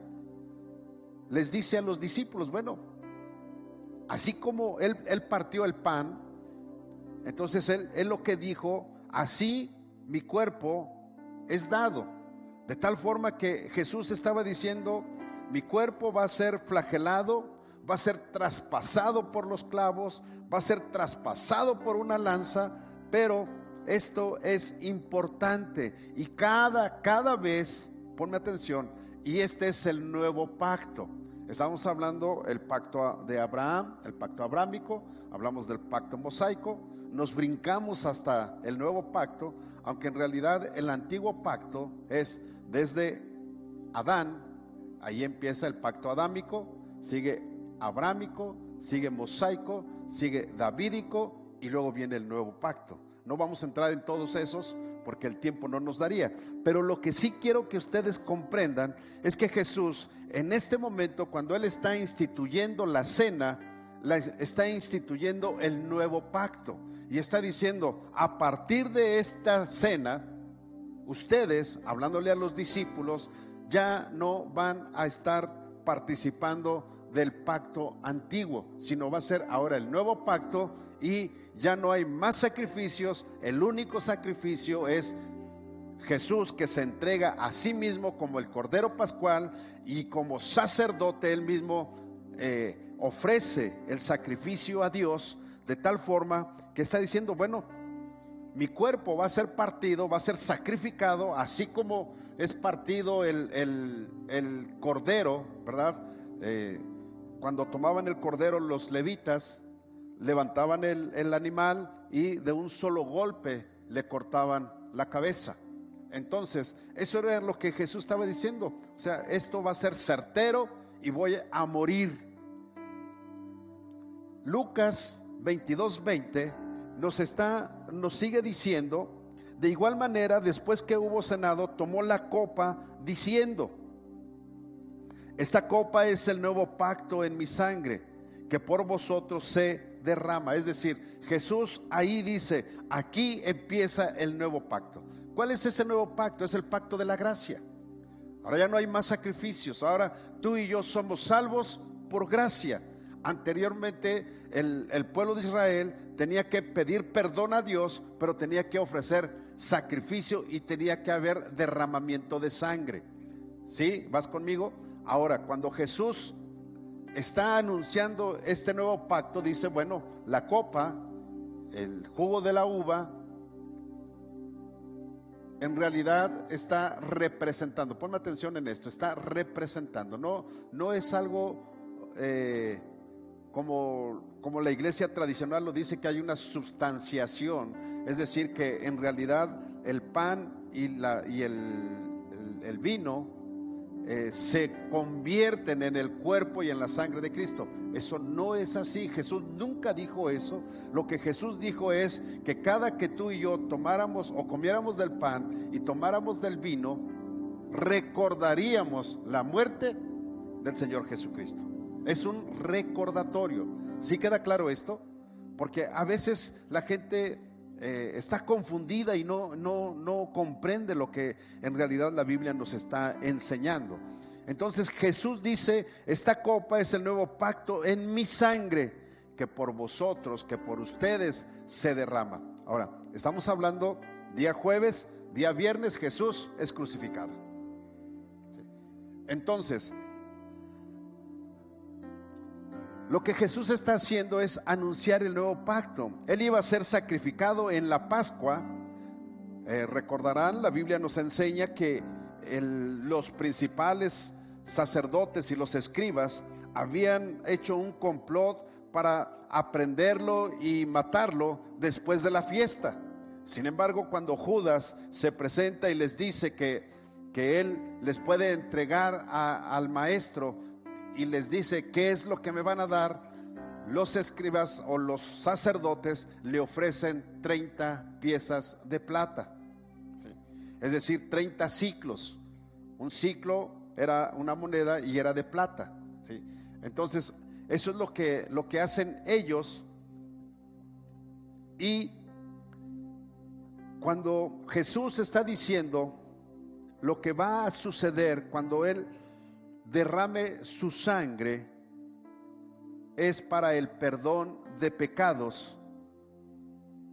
les dice a los discípulos: bueno, así como él partió el pan, entonces él lo que dijo: así mi cuerpo es dado. De tal forma que Jesús estaba diciendo: mi cuerpo va a ser flagelado, va a ser traspasado por los clavos, va a ser traspasado por una lanza, pero esto es importante. Y cada vez, ponme atención, y este es el nuevo pacto. Estamos hablando el pacto de Abraham, el pacto abrámico, hablamos del pacto mosaico, nos brincamos hasta el nuevo pacto, aunque en realidad el antiguo pacto es desde Adán, ahí empieza el pacto adámico, sigue abrámico, sigue mosaico, sigue davídico y luego viene el nuevo pacto. No vamos a entrar en todos esos porque el tiempo no nos daría, pero lo que sí quiero que ustedes comprendan es que Jesús en este momento, cuando Él está instituyendo la cena, está instituyendo el nuevo pacto y está diciendo: a partir de esta cena, ustedes, hablándole a los discípulos, ya no van a estar participando del pacto antiguo, sino va a ser ahora el nuevo pacto y ya no hay más sacrificios. El único sacrificio es Jesús, que se entrega a sí mismo como el Cordero Pascual, y como sacerdote Él mismo ofrece el sacrificio a Dios, de tal forma que está diciendo: bueno, mi cuerpo va a ser partido, va a ser sacrificado, así como es partido el cordero, ¿verdad? Cuando tomaban el cordero, los levitas levantaban el animal y de un solo golpe le cortaban la cabeza. Entonces, eso era lo que Jesús estaba diciendo. O sea, esto va a ser certero y voy a morir. Lucas 22:20 nos sigue diciendo: de igual manera, después que hubo cenado, tomó la copa diciendo: esta copa es el nuevo pacto en mi sangre, que por vosotros se derrama. Es decir, Jesús ahí dice: aquí empieza el nuevo pacto. ¿Cuál es ese nuevo pacto? Es el pacto de la gracia. Ahora ya no hay más sacrificios. Ahora tú y yo somos salvos por gracia. Anteriormente el pueblo de Israel tenía que pedir perdón a Dios, pero tenía que ofrecer sacrificio y tenía que haber derramamiento de sangre. ¿Sí? ¿Vas conmigo? Ahora, cuando Jesús está anunciando este nuevo pacto, dice: bueno, la copa, el jugo de la uva, en realidad está representando, ponme atención en esto, está representando, no es algo como la iglesia tradicional lo dice, que hay una substanciación, es decir, que en realidad el pan y el vino se convierten en el cuerpo y en la sangre de Cristo. Eso no es así. Jesús nunca dijo eso. Lo que Jesús dijo es que cada que tú y yo tomáramos o comiéramos del pan y tomáramos del vino, recordaríamos la muerte del Señor Jesucristo. Es un recordatorio. ¿Sí queda claro esto? Porque a veces la gente está confundida y no comprende lo que en realidad la Biblia nos está enseñando. Entonces Jesús dice: esta copa es el nuevo pacto en mi sangre, que por vosotros, que por ustedes se derrama. Ahora, estamos hablando día jueves, día viernes Jesús es crucificado. ¿Sí? Entonces, lo que Jesús está haciendo es anunciar el nuevo pacto. Él iba a ser sacrificado en la Pascua. Recordarán, la Biblia nos enseña que los principales sacerdotes y los escribas habían hecho un complot para aprenderlo y matarlo después de la fiesta. Sin embargo, cuando Judas se presenta y les dice que él les puede entregar al maestro, y les dice: ¿qué es lo que me van a dar? Los escribas o los sacerdotes le ofrecen 30 piezas de plata. ¿Sí? Es decir, 30 ciclos. Un ciclo era una moneda y era de plata. ¿Sí? Entonces, eso es lo que hacen ellos. Y cuando Jesús está diciendo lo que va a suceder cuando Él derrame su sangre, es para el perdón de pecados,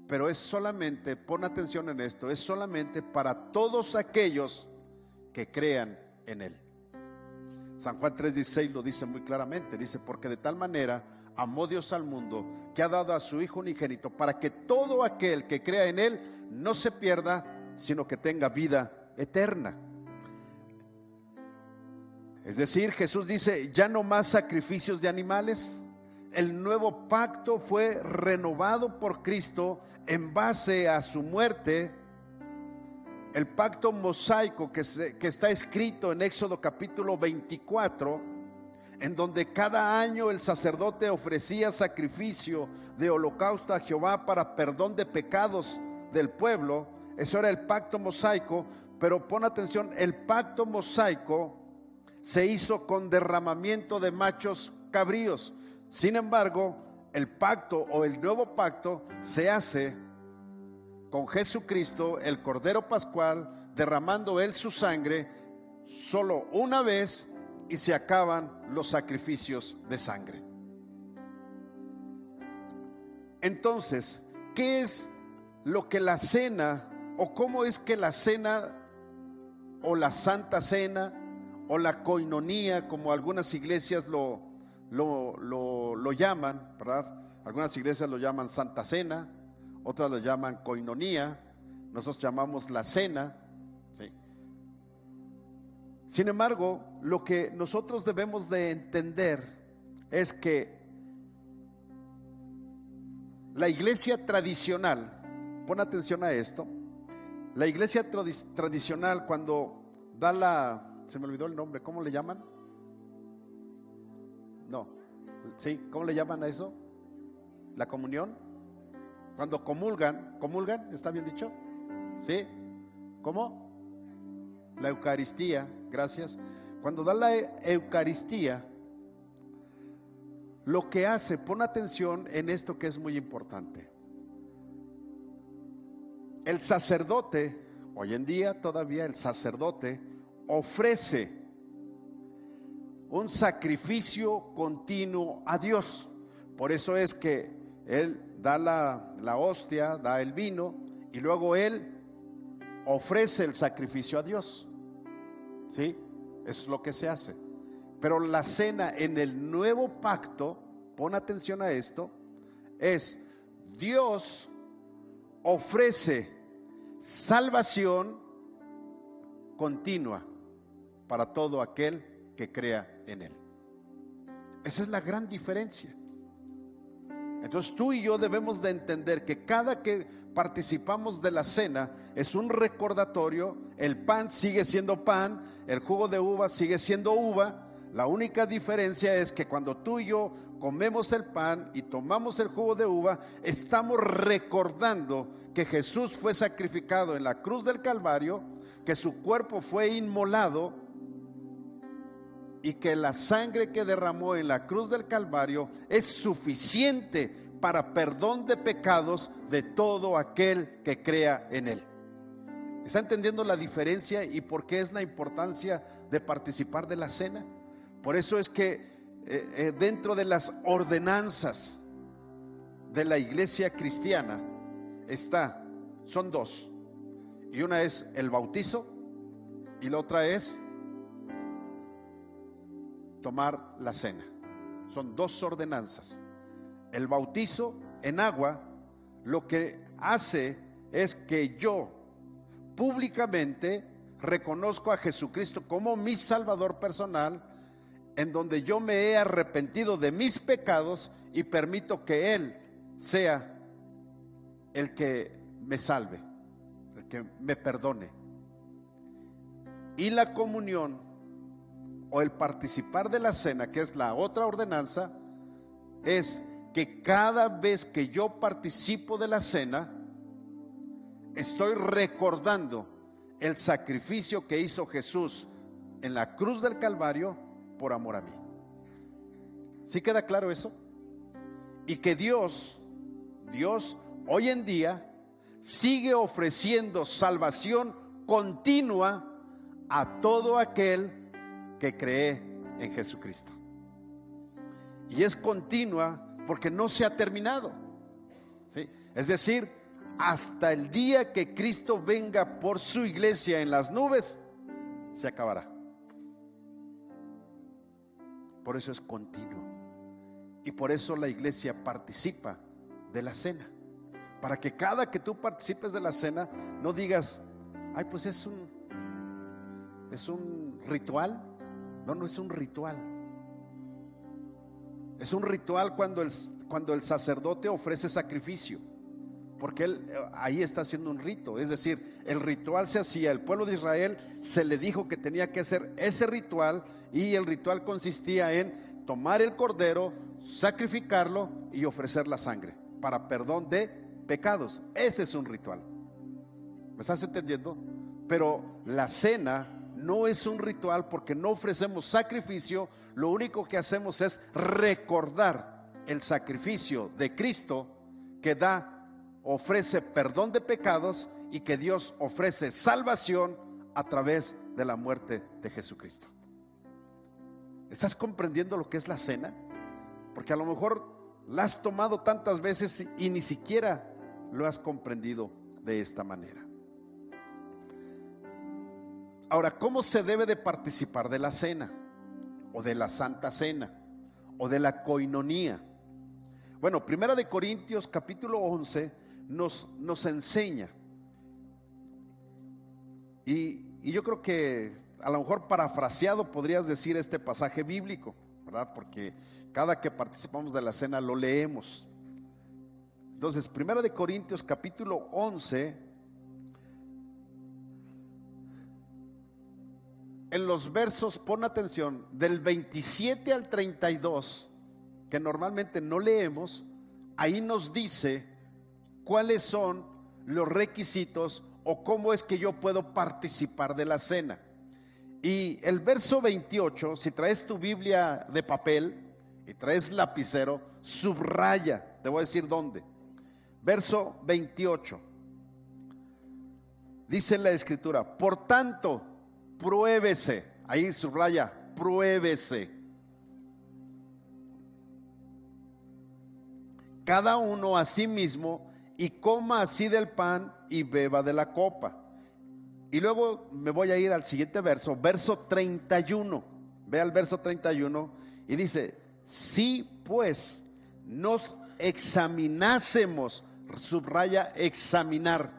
pero es solamente, pon atención en esto, es solamente para todos aquellos que crean en Él. San Juan 3:16 lo dice muy claramente, dice: porque de tal manera amó Dios al mundo, que ha dado a su Hijo unigénito, para que todo aquel que crea en Él no se pierda, sino que tenga vida eterna. Es decir, Jesús dice: ya no más sacrificios de animales, el nuevo pacto fue renovado por Cristo en base a su muerte. El pacto mosaico que está escrito en Éxodo capítulo 24, en donde cada año el sacerdote ofrecía sacrificio de holocausto a Jehová para perdón de pecados del pueblo. Eso era el pacto mosaico. Pero pon atención, el pacto mosaico se hizo con derramamiento de machos cabríos. Sin embargo, el pacto o el nuevo pacto se hace con Jesucristo, el Cordero Pascual, derramando Él su sangre solo una vez, y se acaban los sacrificios de sangre. Entonces, ¿qué es lo que la cena, o cómo es que la cena o la Santa Cena o la coinonía, como algunas iglesias lo llaman, ¿verdad? Algunas iglesias lo llaman Santa Cena, otras lo llaman coinonía, nosotros llamamos la cena, ¿sí? Sin embargo, lo que nosotros debemos de entender es que la iglesia tradicional, pon atención a esto, la iglesia tradicional cuando da se me olvidó el nombre, ¿cómo le llaman? No, ¿sí? ¿Cómo le llaman a eso? ¿La comunión? Cuando comulgan, ¿está bien dicho? ¿Sí? ¿Cómo? La Eucaristía, gracias. Cuando da la Eucaristía, lo que hace, pon atención en esto que es muy importante. El sacerdote, hoy en día todavía el sacerdote ofrece un sacrificio continuo a Dios. Por eso es que él da la hostia, da el vino, y luego él ofrece el sacrificio a Dios. ¿Sí? Eso es lo que se hace. Pero la cena en el nuevo pacto, pon atención a esto, es Dios ofrece salvación continua para todo aquel que crea en Él. Esa es la gran diferencia. Entonces tú y yo debemos de entender que cada que participamos de la cena es un recordatorio. El pan sigue siendo pan, el jugo de uva sigue siendo uva. La única diferencia es que cuando tú y yo comemos el pan y tomamos el jugo de uva, estamos recordando que Jesús fue sacrificado en la cruz del Calvario, que su cuerpo fue inmolado y que la sangre que derramó en la cruz del Calvario es suficiente para perdón de pecados de todo aquel que crea en Él. ¿Está entendiendo la diferencia y por qué es la importancia de participar de la cena? Por eso es que dentro de las ordenanzas de la iglesia cristiana son dos, y una es el bautizo y la otra es tomar la cena. Son dos ordenanzas. El bautizo en agua lo que hace es que yo públicamente reconozco a Jesucristo como mi Salvador personal, en donde yo me he arrepentido de mis pecados y permito que Él sea el que me salve, el que me perdone. Y la comunión o el participar de la cena, que es la otra ordenanza, es que cada vez que yo participo de la cena, estoy recordando el sacrificio que hizo Jesús en la cruz del Calvario por amor a mí. ¿Sí queda claro eso? Y que Dios hoy en día sigue ofreciendo salvación continua a todo aquel que cree en Jesucristo. Y es continua porque no se ha terminado, ¿sí? Es decir, hasta el día que Cristo venga por su iglesia en las nubes, se acabará. Por eso es continuo. Y por eso la iglesia participa de la cena. Para que cada que tú participes de la cena, no digas, ay, pues es un ritual. No es un ritual. Es un ritual cuando el sacerdote ofrece sacrificio, porque él ahí está haciendo un rito. Es decir, el ritual se hacía, el pueblo de Israel se le dijo que tenía que hacer ese ritual, y el ritual consistía en tomar el cordero, sacrificarlo y ofrecer la sangre para perdón de pecados. Ese es un ritual. ¿Me estás entendiendo? Pero la cena no es un ritual, porque no ofrecemos sacrificio. Lo único que hacemos es recordar el sacrificio de Cristo, que ofrece perdón de pecados, y que Dios ofrece salvación a través de la muerte de Jesucristo. ¿Estás comprendiendo lo que es la cena? Porque a lo mejor la has tomado tantas veces y ni siquiera lo has comprendido de esta manera. Ahora, ¿cómo se debe de participar de la cena, o de la Santa Cena, o de la coinonía? Bueno, 1 de Corintios capítulo 11 nos enseña, y yo creo que a lo mejor parafraseado podrías decir este pasaje bíblico, ¿verdad? Porque cada que participamos de la cena lo leemos. Entonces, 1 de Corintios capítulo 11, en los versos, pon atención, del 27 al 32, que normalmente no leemos, ahí nos dice cuáles son los requisitos o cómo es que yo puedo participar de la cena. Y el verso 28, si traes tu Biblia de papel y traes lapicero, subraya, te voy a decir dónde. Verso 28, dice la Escritura: por tanto, pruébese, ahí subraya, pruébese cada uno a sí mismo, y coma así del pan y beba de la copa. Y luego me voy a ir al siguiente verso, verso 31. Ve al verso 31 y dice: si pues nos examinásemos, subraya examinar.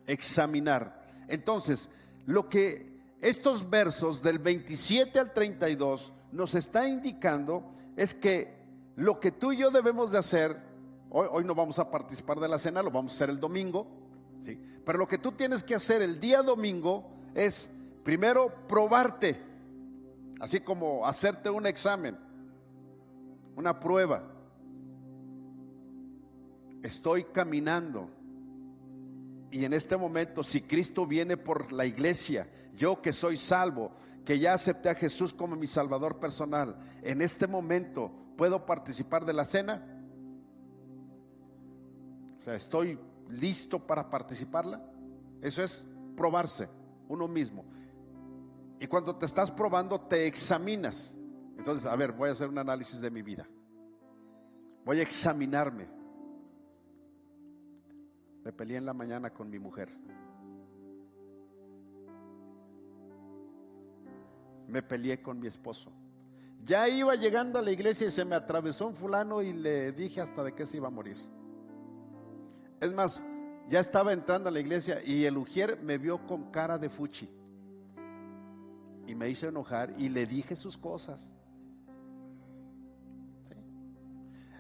Examinar. Entonces, lo que estos versos del 27 al 32 nos está indicando es que lo que tú y yo debemos de hacer, hoy no vamos a participar de la cena, lo vamos a hacer el domingo, ¿sí? Pero lo que tú tienes que hacer el día domingo es primero probarte, así como hacerte un examen, una prueba. Estoy caminando, y en este momento, si Cristo viene por la iglesia, yo que soy salvo, que ya acepté a Jesús como mi Salvador personal, en este momento, ¿puedo participar de la cena? O sea, ¿estoy listo para participarla? Eso es probarse uno mismo. Y cuando te estás probando, te examinas. Entonces, a ver, voy a hacer un análisis de mi vida. Voy a examinarme. Me peleé en la mañana con mi mujer. Me peleé con mi esposo. Ya iba llegando a la iglesia y se me atravesó un fulano y le dije hasta de qué se iba a morir. Es más, ya estaba entrando a la iglesia y el ujier me vio con cara de fuchi y me hizo enojar y le dije sus cosas. ¿Sí?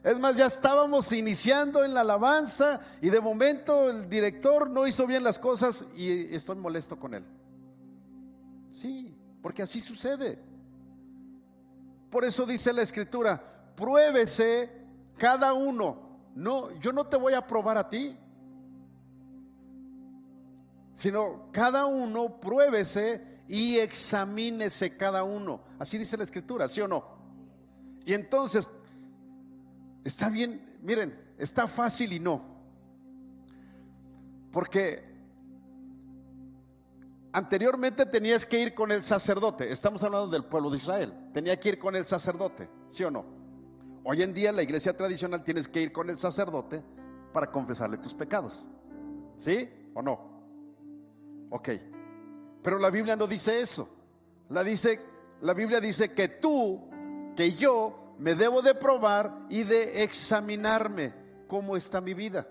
Es más, ya estábamos iniciando en la alabanza y de momento el director no hizo bien las cosas y estoy molesto con él. Sí, porque así sucede. Por eso dice la Escritura: pruébese cada uno. No, yo no te voy a probar a ti, sino cada uno pruébese y examínese cada uno. Así dice la Escritura, ¿sí o no? Y entonces, está bien, miren, está fácil y no. Porque anteriormente tenías que ir con el sacerdote. Estamos hablando del pueblo de Israel. Tenía que ir con el sacerdote, ¿sí o no? Hoy en día, en la iglesia tradicional, tienes que ir con el sacerdote para confesarle tus pecados. ¿Sí o no? Ok. Pero la Biblia no dice eso. La Biblia dice que yo me debo de probar y de examinarme cómo está mi vida.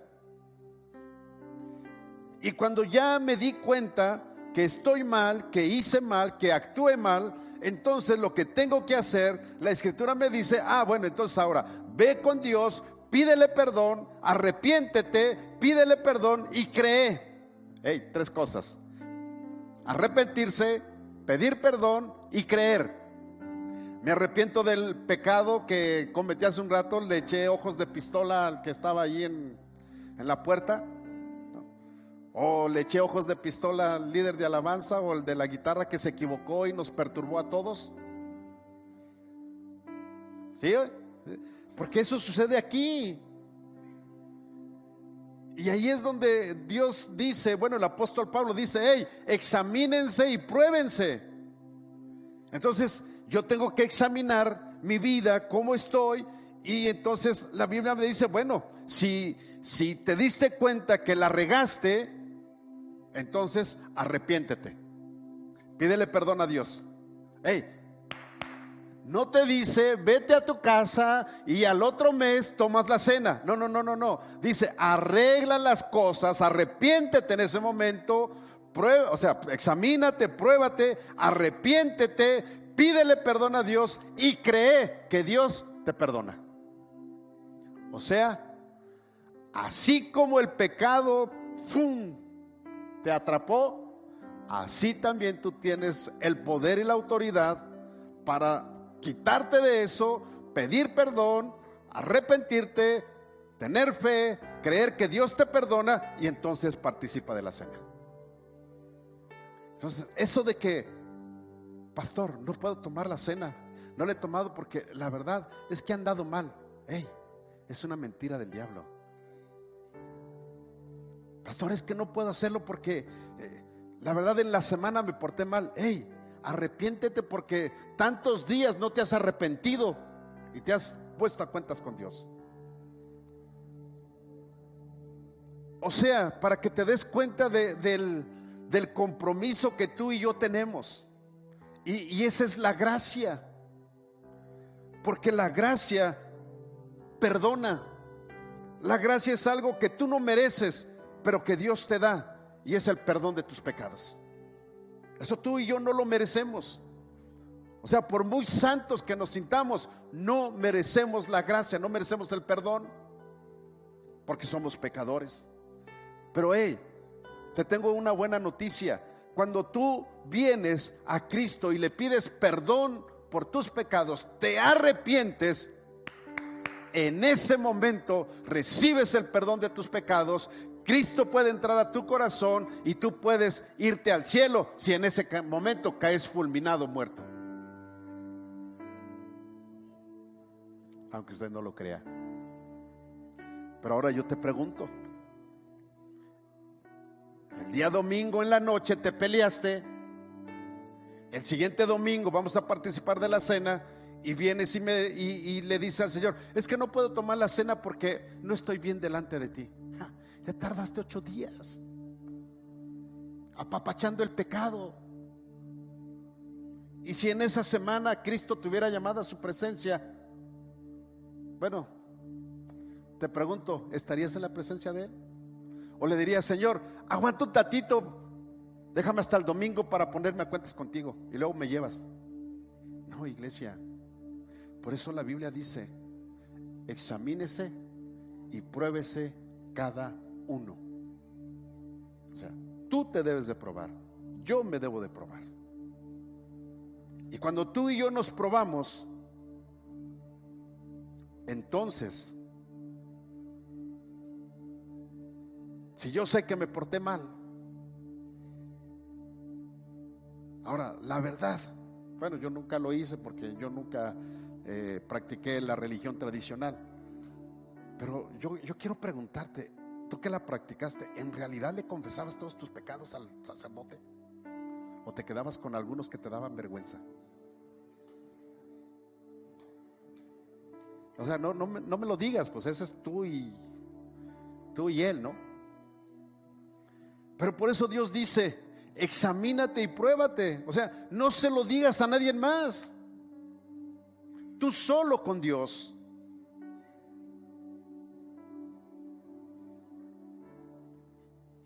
Y cuando ya me di cuenta que estoy mal, que hice mal, que actué mal, entonces lo que tengo que hacer, la Escritura me dice, bueno, entonces ahora ve con Dios, pídele perdón, arrepiéntete, pídele perdón y cree. Tres cosas: arrepentirse, pedir perdón y creer. Me arrepiento del pecado que cometí hace un rato, le eché ojos de pistola al que estaba ahí en la puerta, o le eché ojos de pistola al líder de alabanza o el de la guitarra que se equivocó y nos perturbó a todos. ¿Sí? Porque eso sucede aquí. Y ahí es donde Dios dice, bueno, el apóstol Pablo dice, examínense y pruébense. Entonces yo tengo que examinar mi vida, cómo estoy. Y entonces la Biblia me dice, bueno, si te diste cuenta que la regaste, entonces arrepiéntete, pídele perdón a Dios. No te dice vete a tu casa y al otro mes tomas la cena. No. Dice arregla las cosas, arrepiéntete en ese momento, examínate, pruébate, arrepiéntete, pídele perdón a Dios y cree que Dios te perdona. O sea, así como el pecado te atrapó, así también tú tienes el poder y la autoridad para quitarte de eso, pedir perdón, arrepentirte, tener fe, creer que Dios te perdona y entonces participa de la cena. Entonces, eso de que, pastor, no puedo tomar la cena, no la he tomado porque la verdad es que he andado mal. Es una mentira del diablo. Pastor, es que no puedo hacerlo porque la verdad en la semana me porté mal. Arrepiéntete porque tantos días no te has arrepentido y te has puesto a cuentas con Dios. O sea, para que te des cuenta del compromiso que tú y yo tenemos. Y esa es la gracia. Porque la gracia perdona. La gracia es algo que tú no mereces, pero que Dios te da, y es el perdón de tus pecados. Eso tú y yo no lo merecemos. O sea, por muy santos que nos sintamos, no merecemos la gracia, no merecemos el perdón, porque somos pecadores. Pero te tengo una buena noticia. Cuando tú vienes a Cristo y le pides perdón por tus pecados, te arrepientes, en ese momento recibes el perdón de tus pecados. Cristo puede entrar a tu corazón y tú puedes irte al cielo si en ese momento caes fulminado, muerto. Aunque usted no lo crea. Pero ahora yo te pregunto, el día domingo en la noche te peleaste, el siguiente domingo vamos a participar de la cena y vienes y le dices al Señor, es que no puedo tomar la cena porque no estoy bien delante de ti. Ya tardaste 8 días apapachando el pecado. Y si en esa semana Cristo te hubiera llamado a su presencia, bueno, te pregunto, ¿estarías en la presencia de Él? ¿O le dirías, Señor, aguanta un tatito, déjame hasta el domingo para ponerme a cuentas contigo y luego me llevas? No, iglesia. Por eso la Biblia dice, examínese y pruébese cada uno. O sea, tú te debes de probar, yo me debo de probar. Y cuando tú y yo nos probamos, entonces, si yo sé que me porté mal, ahora la verdad, bueno, yo nunca lo hice porque yo nunca practiqué la religión tradicional, pero yo quiero preguntarte, tú que la practicaste, ¿en realidad le confesabas todos tus pecados al sacerdote? ¿O te quedabas con algunos que te daban vergüenza? O sea, no me lo digas, pues ese es tú y él, ¿no? Pero por eso Dios dice, examínate y pruébate. O sea, no se lo digas a nadie más. Tú solo con Dios.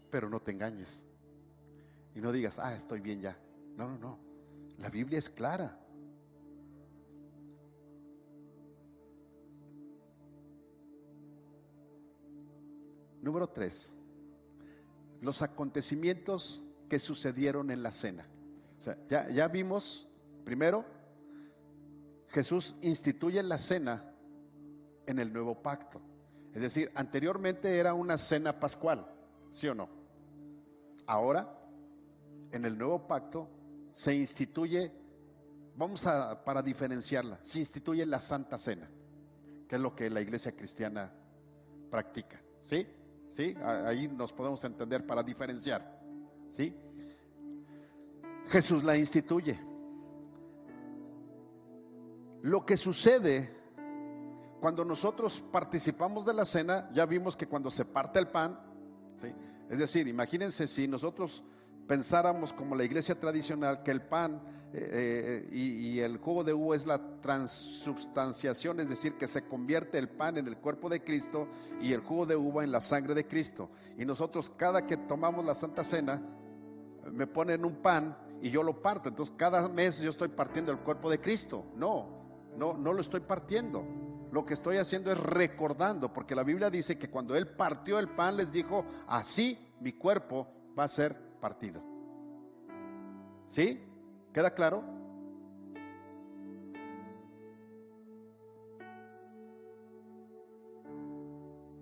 Pero no te engañes. y no digas, estoy bien ya. No. La Biblia es clara. Número 3. Los acontecimientos que sucedieron en la cena. O sea, ya vimos, primero, Jesús instituye la cena en el nuevo pacto. Es decir, anteriormente era una cena pascual, ¿sí o no? Ahora, en el nuevo pacto, se instituye, para diferenciarla, se instituye la Santa Cena, que es lo que la iglesia cristiana practica, ¿sí? ¿Sí? Ahí nos podemos entender para diferenciar, ¿sí? Jesús la instituye. Lo que sucede cuando nosotros participamos de la cena, ya vimos que cuando se parte el pan, ¿sí? Es decir, imagínense si nosotros pensáramos como la iglesia tradicional que el pan y el jugo de uva es la transubstanciación, es decir, que se convierte el pan en el cuerpo de Cristo y el jugo de uva en la sangre de Cristo. Y nosotros cada que tomamos la Santa Cena, me ponen un pan y yo lo parto. Entonces cada mes yo estoy partiendo el cuerpo de Cristo. No lo estoy partiendo. Lo que estoy haciendo es recordando, porque la Biblia dice que cuando Él partió el pan les dijo, así mi cuerpo va a ser partido. ¿Sí? ¿Queda claro?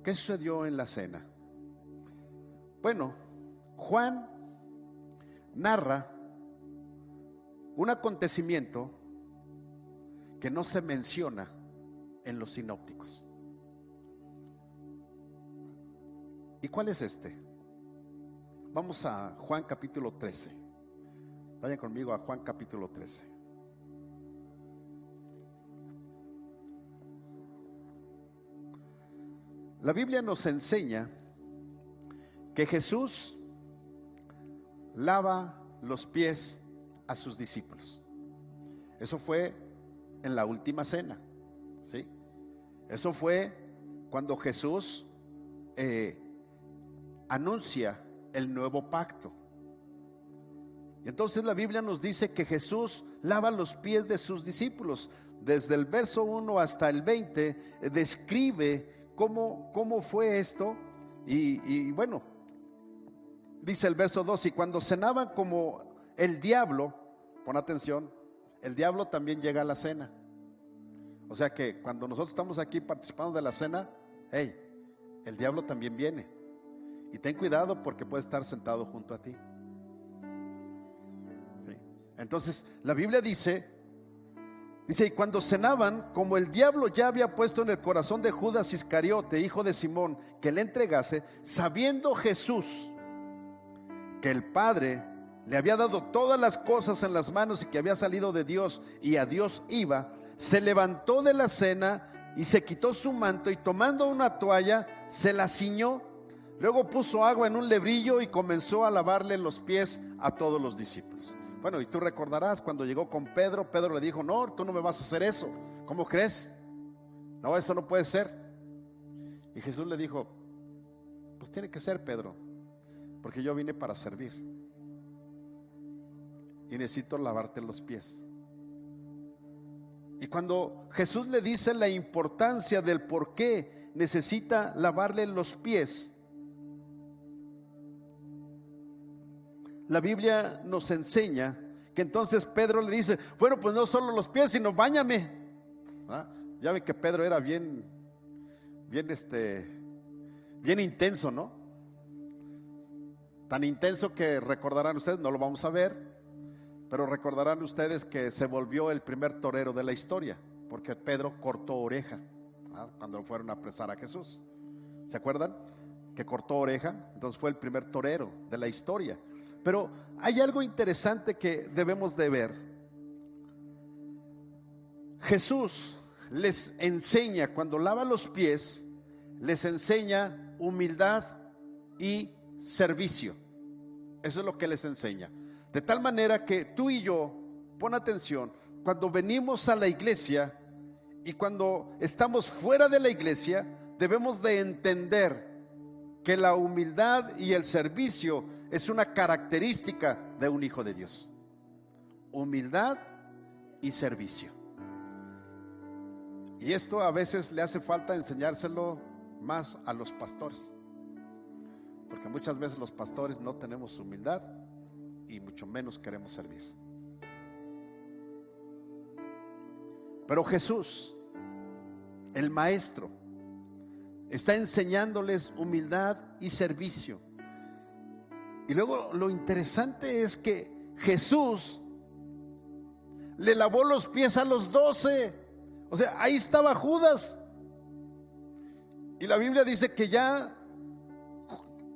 ¿Qué sucedió en la cena? Bueno, Juan narra un acontecimiento que no se menciona en los sinópticos. ¿Y cuál es este? Vamos a Juan capítulo 13. Vayan conmigo a Juan capítulo 13. La Biblia nos enseña que Jesús lava los pies a sus discípulos. Eso fue en la última cena, ¿sí? Eso fue cuando Jesús anuncia el nuevo pacto. Y entonces la Biblia nos dice que Jesús lava los pies de sus discípulos. Desde el verso 1 hasta el 20 describe cómo fue esto. Y bueno, dice el verso 2, y cuando cenaban como el diablo, pon atención, el diablo también llega a la cena. O sea que cuando nosotros estamos aquí participando de la cena, el diablo también viene. Y ten cuidado porque puede estar sentado junto a ti. ¿Sí? Entonces la Biblia dice, y cuando cenaban, como el diablo ya había puesto en el corazón de Judas Iscariote, hijo de Simón, que le entregase, sabiendo Jesús que el Padre le había dado todas las cosas en las manos y que había salido de Dios y a Dios iba, se levantó de la cena y se quitó su manto y tomando una toalla se la ciñó. Luego puso agua en un lebrillo y comenzó a lavarle los pies a todos los discípulos. Bueno, y tú recordarás cuando llegó con Pedro, Pedro le dijo, no, tú no me vas a hacer eso. ¿Cómo crees? No, eso no puede ser. Y Jesús le dijo, pues tiene que ser, Pedro, porque yo vine para servir y necesito lavarte los pies. Y cuando Jesús le dice la importancia del por qué necesita lavarle los pies, la Biblia nos enseña que entonces Pedro le dice, bueno, pues no solo los pies, sino báñame. Ya ven que Pedro era bien intenso, ¿no? Tan intenso que recordarán ustedes, no lo vamos a ver, pero recordarán ustedes que se volvió el primer torero de la historia, porque Pedro cortó oreja, cuando fueron a apresar a Jesús. ¿Se acuerdan? Que cortó oreja, entonces fue el primer torero de la historia. Pero hay algo interesante que debemos de ver. Jesús les enseña, cuando lava los pies, les enseña humildad y servicio. Eso es lo que les enseña. De tal manera que tú y yo, pon atención, cuando venimos a la iglesia y cuando estamos fuera de la iglesia, debemos de entender que la humildad y el servicio es una característica de un hijo de Dios: humildad y servicio. Y esto a veces le hace falta enseñárselo más a los pastores, porque muchas veces los pastores no tenemos humildad y mucho menos queremos servir. Pero Jesús, el Maestro, está enseñándoles humildad y servicio. Y luego lo interesante es que Jesús le lavó los pies a los 12. O sea, ahí estaba Judas. Y la Biblia dice que ya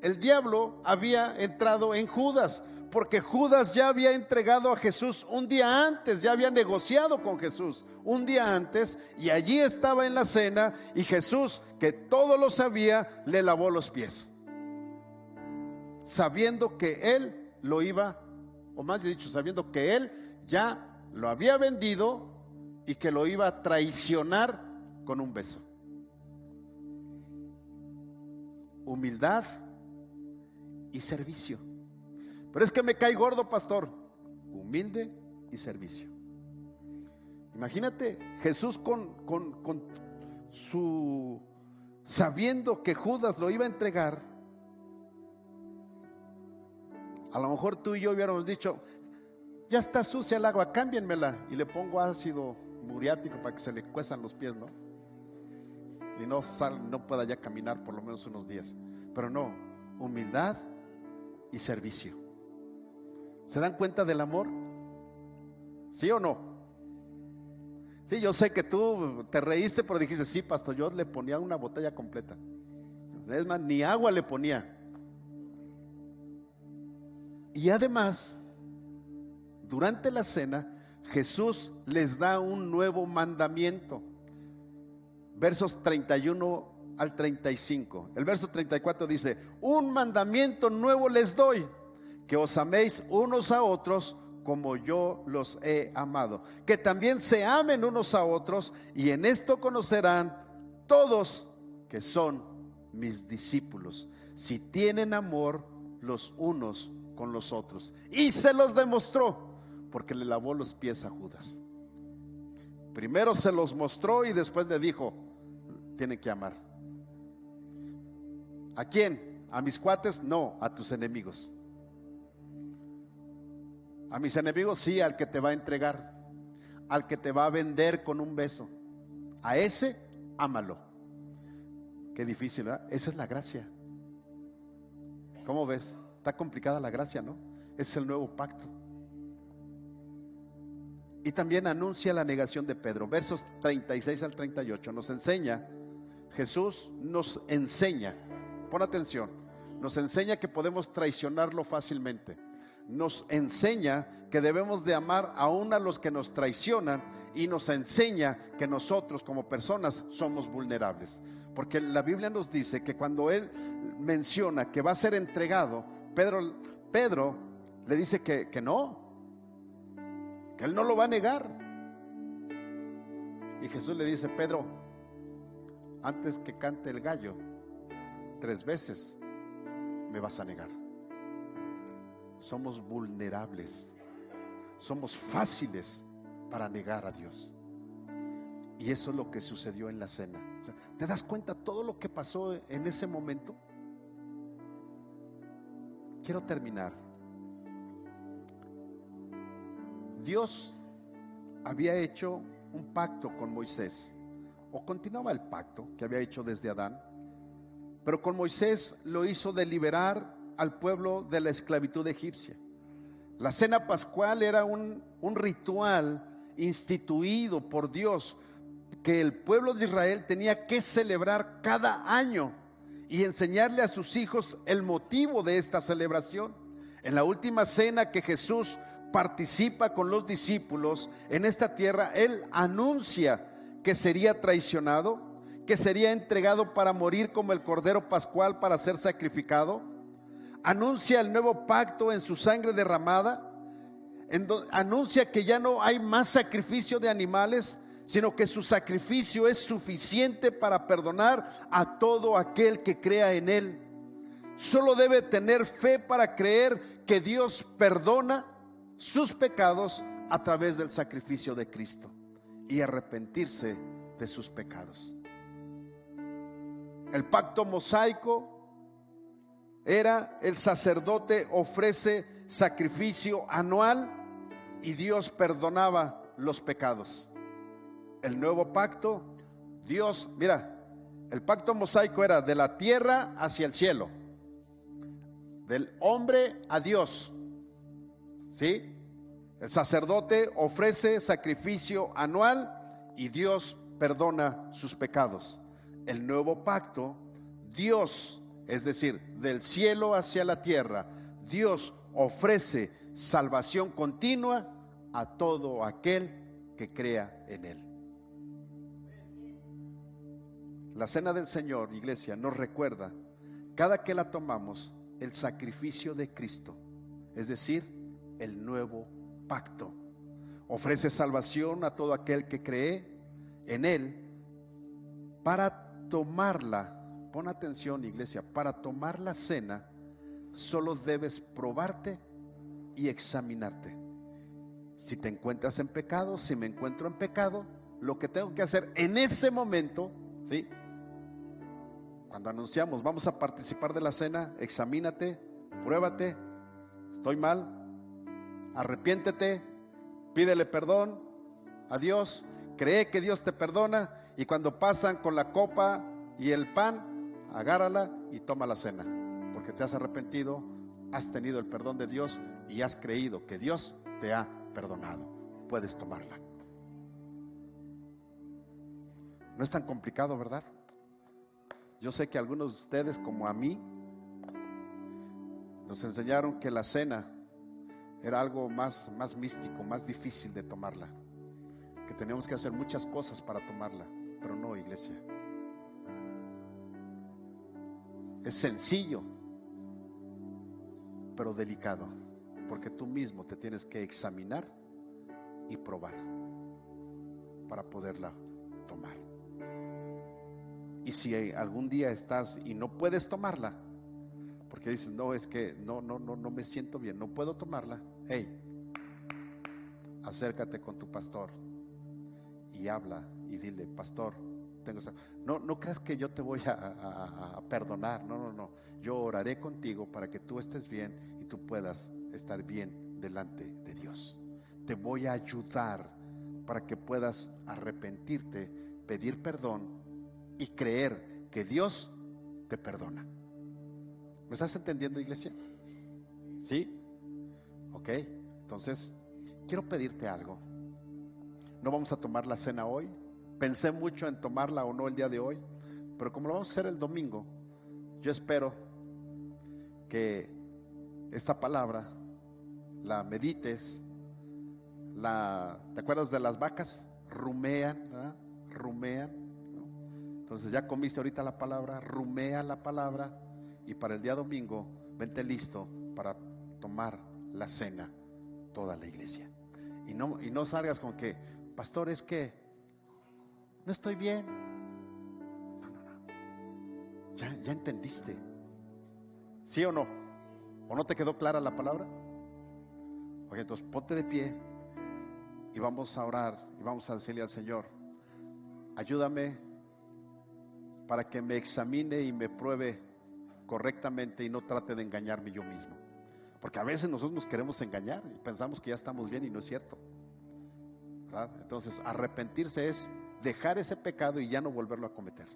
el diablo había entrado en Judas, porque Judas ya había entregado a Jesús un día antes, ya había negociado con Jesús un día antes, y allí estaba en la cena, y Jesús, que todo lo sabía, le lavó los pies, sabiendo que él lo iba, o más dicho, sabiendo que él ya lo había vendido y que lo iba a traicionar con un beso. Humildad y servicio. Pero es que me cae gordo, pastor. Humilde y servicio. Imagínate Jesús con su, sabiendo que Judas lo iba a entregar. A lo mejor tú y yo hubiéramos dicho: ya está sucia el agua, cámbienmela y le pongo ácido muriático para que se le cuezan los pies, ¿no? Y no pueda ya caminar por lo menos unos días. Pero no, humildad y servicio. ¿Se dan cuenta del amor? ¿Sí o no? Sí, yo sé que tú te reíste, pero dijiste: sí, pastor, yo le ponía una botella completa. Es más, ni agua le ponía. Y además, durante la cena, Jesús les da un nuevo mandamiento. Versos 31 al 35. El verso 34 dice: un mandamiento nuevo les doy, que os améis unos a otros como yo los he amado, que también se amen unos a otros, y en esto conocerán todos que son mis discípulos, si tienen amor los unos con los otros. Y se los demostró, porque le lavó los pies a Judas. Primero se los mostró y después le dijo: tienen que amar. ¿A quién? ¿A mis cuates? No, a tus enemigos. A mis enemigos sí, al que te va a entregar, al que te va a vender con un beso, a ese ámalo. Qué difícil, ¿verdad? Esa es la gracia. ¿Cómo ves? Está complicada la gracia, ¿no? Es el nuevo pacto. Y también anuncia la negación de Pedro. Versos 36 al 38 nos enseña, Jesús nos enseña, pon atención, nos enseña que podemos traicionarlo fácilmente. Nos enseña que debemos de amar aún a los que nos traicionan, y nos enseña que nosotros como personas somos vulnerables. Porque la Biblia nos dice que cuando Él menciona que va a ser entregado, Pedro le dice que no, que Él no lo va a negar. Y Jesús le dice: Pedro, antes que cante el gallo 3 veces me vas a negar. Somos vulnerables, somos fáciles para negar a Dios. Y eso es lo que sucedió en la cena. O sea, ¿te das cuenta todo lo que pasó en ese momento? Quiero terminar. Dios había hecho un pacto con Moisés, o continuaba el pacto que había hecho desde Adán, pero con Moisés lo hizo de liberar al pueblo de la esclavitud egipcia. La cena pascual era un ritual instituido por Dios que el pueblo de Israel tenía que celebrar cada año y enseñarle a sus hijos el motivo de esta celebración. En la última cena que Jesús participa con los discípulos en esta tierra, Él anuncia que sería traicionado, que sería entregado para morir como el cordero pascual para ser sacrificado. Anuncia el nuevo pacto en su sangre derramada, anuncia que ya no hay más sacrificio de animales, sino que su sacrificio es suficiente para perdonar a todo aquel que crea en Él. Solo debe tener fe para creer que Dios perdona sus pecados a través del sacrificio de Cristo y arrepentirse de sus pecados. El pacto mosaico era: el sacerdote ofrece sacrificio anual y Dios perdonaba los pecados. El nuevo pacto, Dios, mira, el pacto mosaico era de la tierra hacia el cielo, del hombre a Dios, ¿sí? El sacerdote ofrece sacrificio anual y Dios perdona sus pecados. El nuevo pacto, Dios, es decir, del cielo hacia la tierra, Dios ofrece salvación continua a todo aquel que crea en Él. La cena del Señor, iglesia, nos recuerda, cada que la tomamos, el sacrificio de Cristo, es decir, el nuevo pacto. Ofrece salvación a todo aquel que cree en Él. Para tomarla, pon atención, iglesia, para tomar la cena, solo debes probarte y examinarte. Si te encuentras en pecado, si me encuentro en pecado, lo que tengo que hacer en ese momento, ¿sí? Cuando anunciamos, vamos a participar de la cena, examínate, pruébate, estoy mal, arrepiéntete, pídele perdón a Dios, cree que Dios te perdona, y cuando pasan con la copa y el pan, agárrala y toma la cena, porque te has arrepentido, has tenido el perdón de Dios y has creído que Dios te ha perdonado. Puedes tomarla. No es tan complicado, ¿verdad? Yo sé que algunos de ustedes, como a mí, nos enseñaron que la cena era algo más místico, más difícil de tomarla, que teníamos que hacer muchas cosas para tomarla, pero no, iglesia. Es sencillo, pero delicado, porque tú mismo te tienes que examinar y probar para poderla tomar. Y si algún día estás y no puedes tomarla, porque dices, no, es que no me siento bien, no puedo tomarla, hey, acércate con tu pastor y habla y dile, pastor, no creas que yo te voy a perdonar, no, yo oraré contigo para que tú estés bien y tú puedas estar bien delante de Dios. Te voy a ayudar para que puedas arrepentirte, pedir perdón y creer que Dios te perdona. ¿Me estás entendiendo, iglesia? ¿Sí? Ok, entonces quiero pedirte algo. No vamos a tomar la cena hoy. Pensé mucho en tomarla o no el día de hoy, pero como lo vamos a hacer el domingo, yo espero que esta palabra la medites. ¿Te acuerdas de las vacas? Rumean, ¿verdad? Rumean, ¿no? Entonces ya comiste ahorita la palabra, rumea la palabra, y para el día domingo vente listo para tomar la cena toda la iglesia. Y no salgas con que, pastor, es que no estoy bien. No. Ya entendiste. ¿Sí o no? ¿O no te quedó clara la palabra? Ok, entonces ponte de pie y vamos a orar y vamos a decirle al Señor, ayúdame para que me examine y me pruebe correctamente y no trate de engañarme yo mismo. Porque a veces nosotros nos queremos engañar y pensamos que ya estamos bien y no es cierto, ¿verdad? Entonces arrepentirse es dejar ese pecado y ya no volverlo a cometer.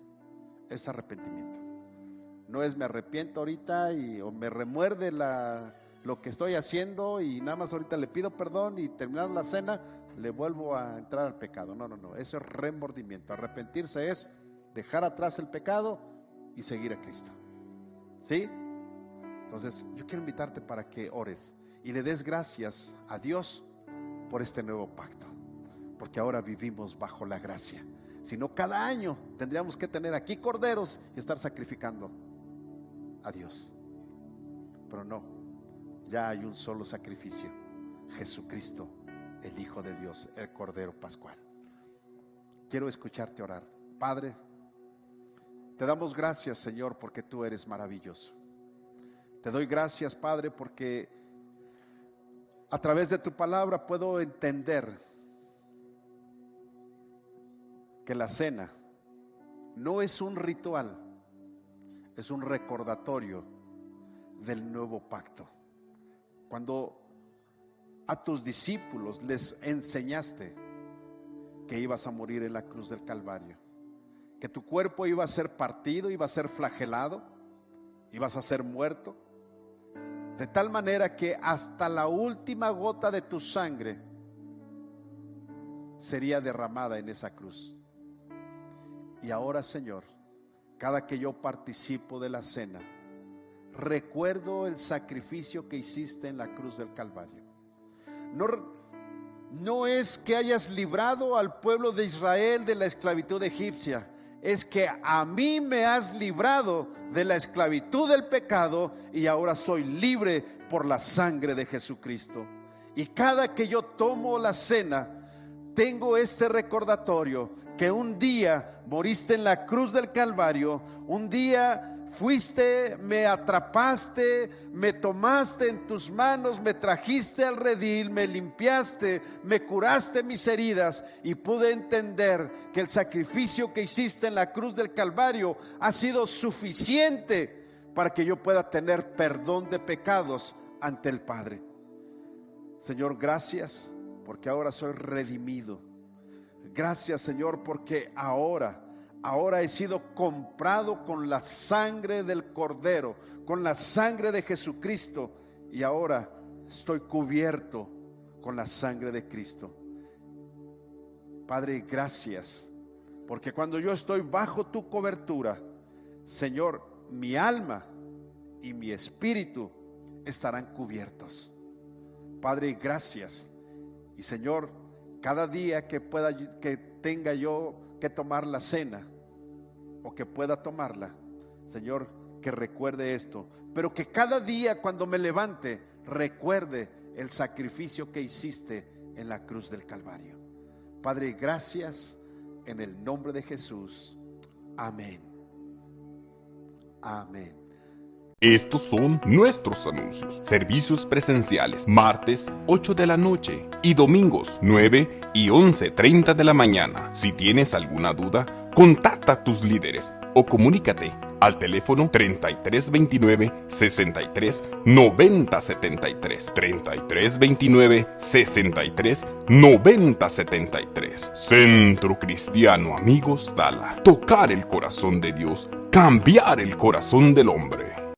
Es arrepentimiento. No es me arrepiento ahorita o me remuerde lo que estoy haciendo y nada más ahorita le pido perdón y terminando la cena le vuelvo a entrar al pecado. No, eso es remordimiento. Arrepentirse es dejar atrás el pecado y seguir a Cristo. ¿Sí? Entonces yo quiero invitarte para que ores y le des gracias a Dios por este nuevo pacto, porque ahora vivimos bajo la gracia. Si no, cada año tendríamos que tener aquí corderos y estar sacrificando a Dios. Pero no, ya hay un solo sacrificio: Jesucristo, el Hijo de Dios, el Cordero Pascual. Quiero escucharte orar. Padre, te damos gracias, Señor, porque tú eres maravilloso. Te doy gracias, Padre, porque a través de tu palabra puedo entender que la cena no es un ritual, es un recordatorio del nuevo pacto. Cuando a tus discípulos les enseñaste que ibas a morir en la cruz del Calvario, que tu cuerpo iba a ser partido, iba a ser flagelado, ibas a ser muerto, de tal manera que hasta la última gota de tu sangre sería derramada en esa cruz. Y ahora, Señor, cada que yo participo de la cena, recuerdo el sacrificio que hiciste en la cruz del Calvario. No es que hayas librado al pueblo de Israel de la esclavitud egipcia, es que a mí me has librado de la esclavitud del pecado y ahora soy libre por la sangre de Jesucristo. Y cada que yo tomo la cena, tengo este recordatorio que un día moriste en la cruz del Calvario, un día fuiste, me atrapaste, me tomaste en tus manos, me trajiste al redil, me limpiaste, me curaste mis heridas y pude entender que el sacrificio que hiciste en la cruz del Calvario ha sido suficiente para que yo pueda tener perdón de pecados ante el Padre. Señor, gracias porque ahora soy redimido. Gracias, Señor, porque ahora he sido comprado con la sangre del Cordero, con la sangre de Jesucristo, y ahora estoy cubierto con la sangre de Cristo. Padre, gracias, porque cuando yo estoy bajo tu cobertura, Señor, mi alma y mi espíritu estarán cubiertos. Padre, gracias. Y Señor, cada día que tenga yo que tomar la cena, o que pueda tomarla, Señor, que recuerde esto, pero que cada día cuando me levante recuerde el sacrificio que hiciste en la cruz del Calvario. Padre, gracias en el nombre de Jesús. Amén. Amén. Estos son nuestros anuncios. Servicios presenciales, martes 8 de la noche y domingos 9 y 11:30 de la mañana. Si tienes alguna duda, contacta a tus líderes o comunícate al teléfono 3329 63 90 73, 3329 63 90 73. Centro Cristiano Amigos Dala. Tocar el corazón de Dios, cambiar el corazón del hombre.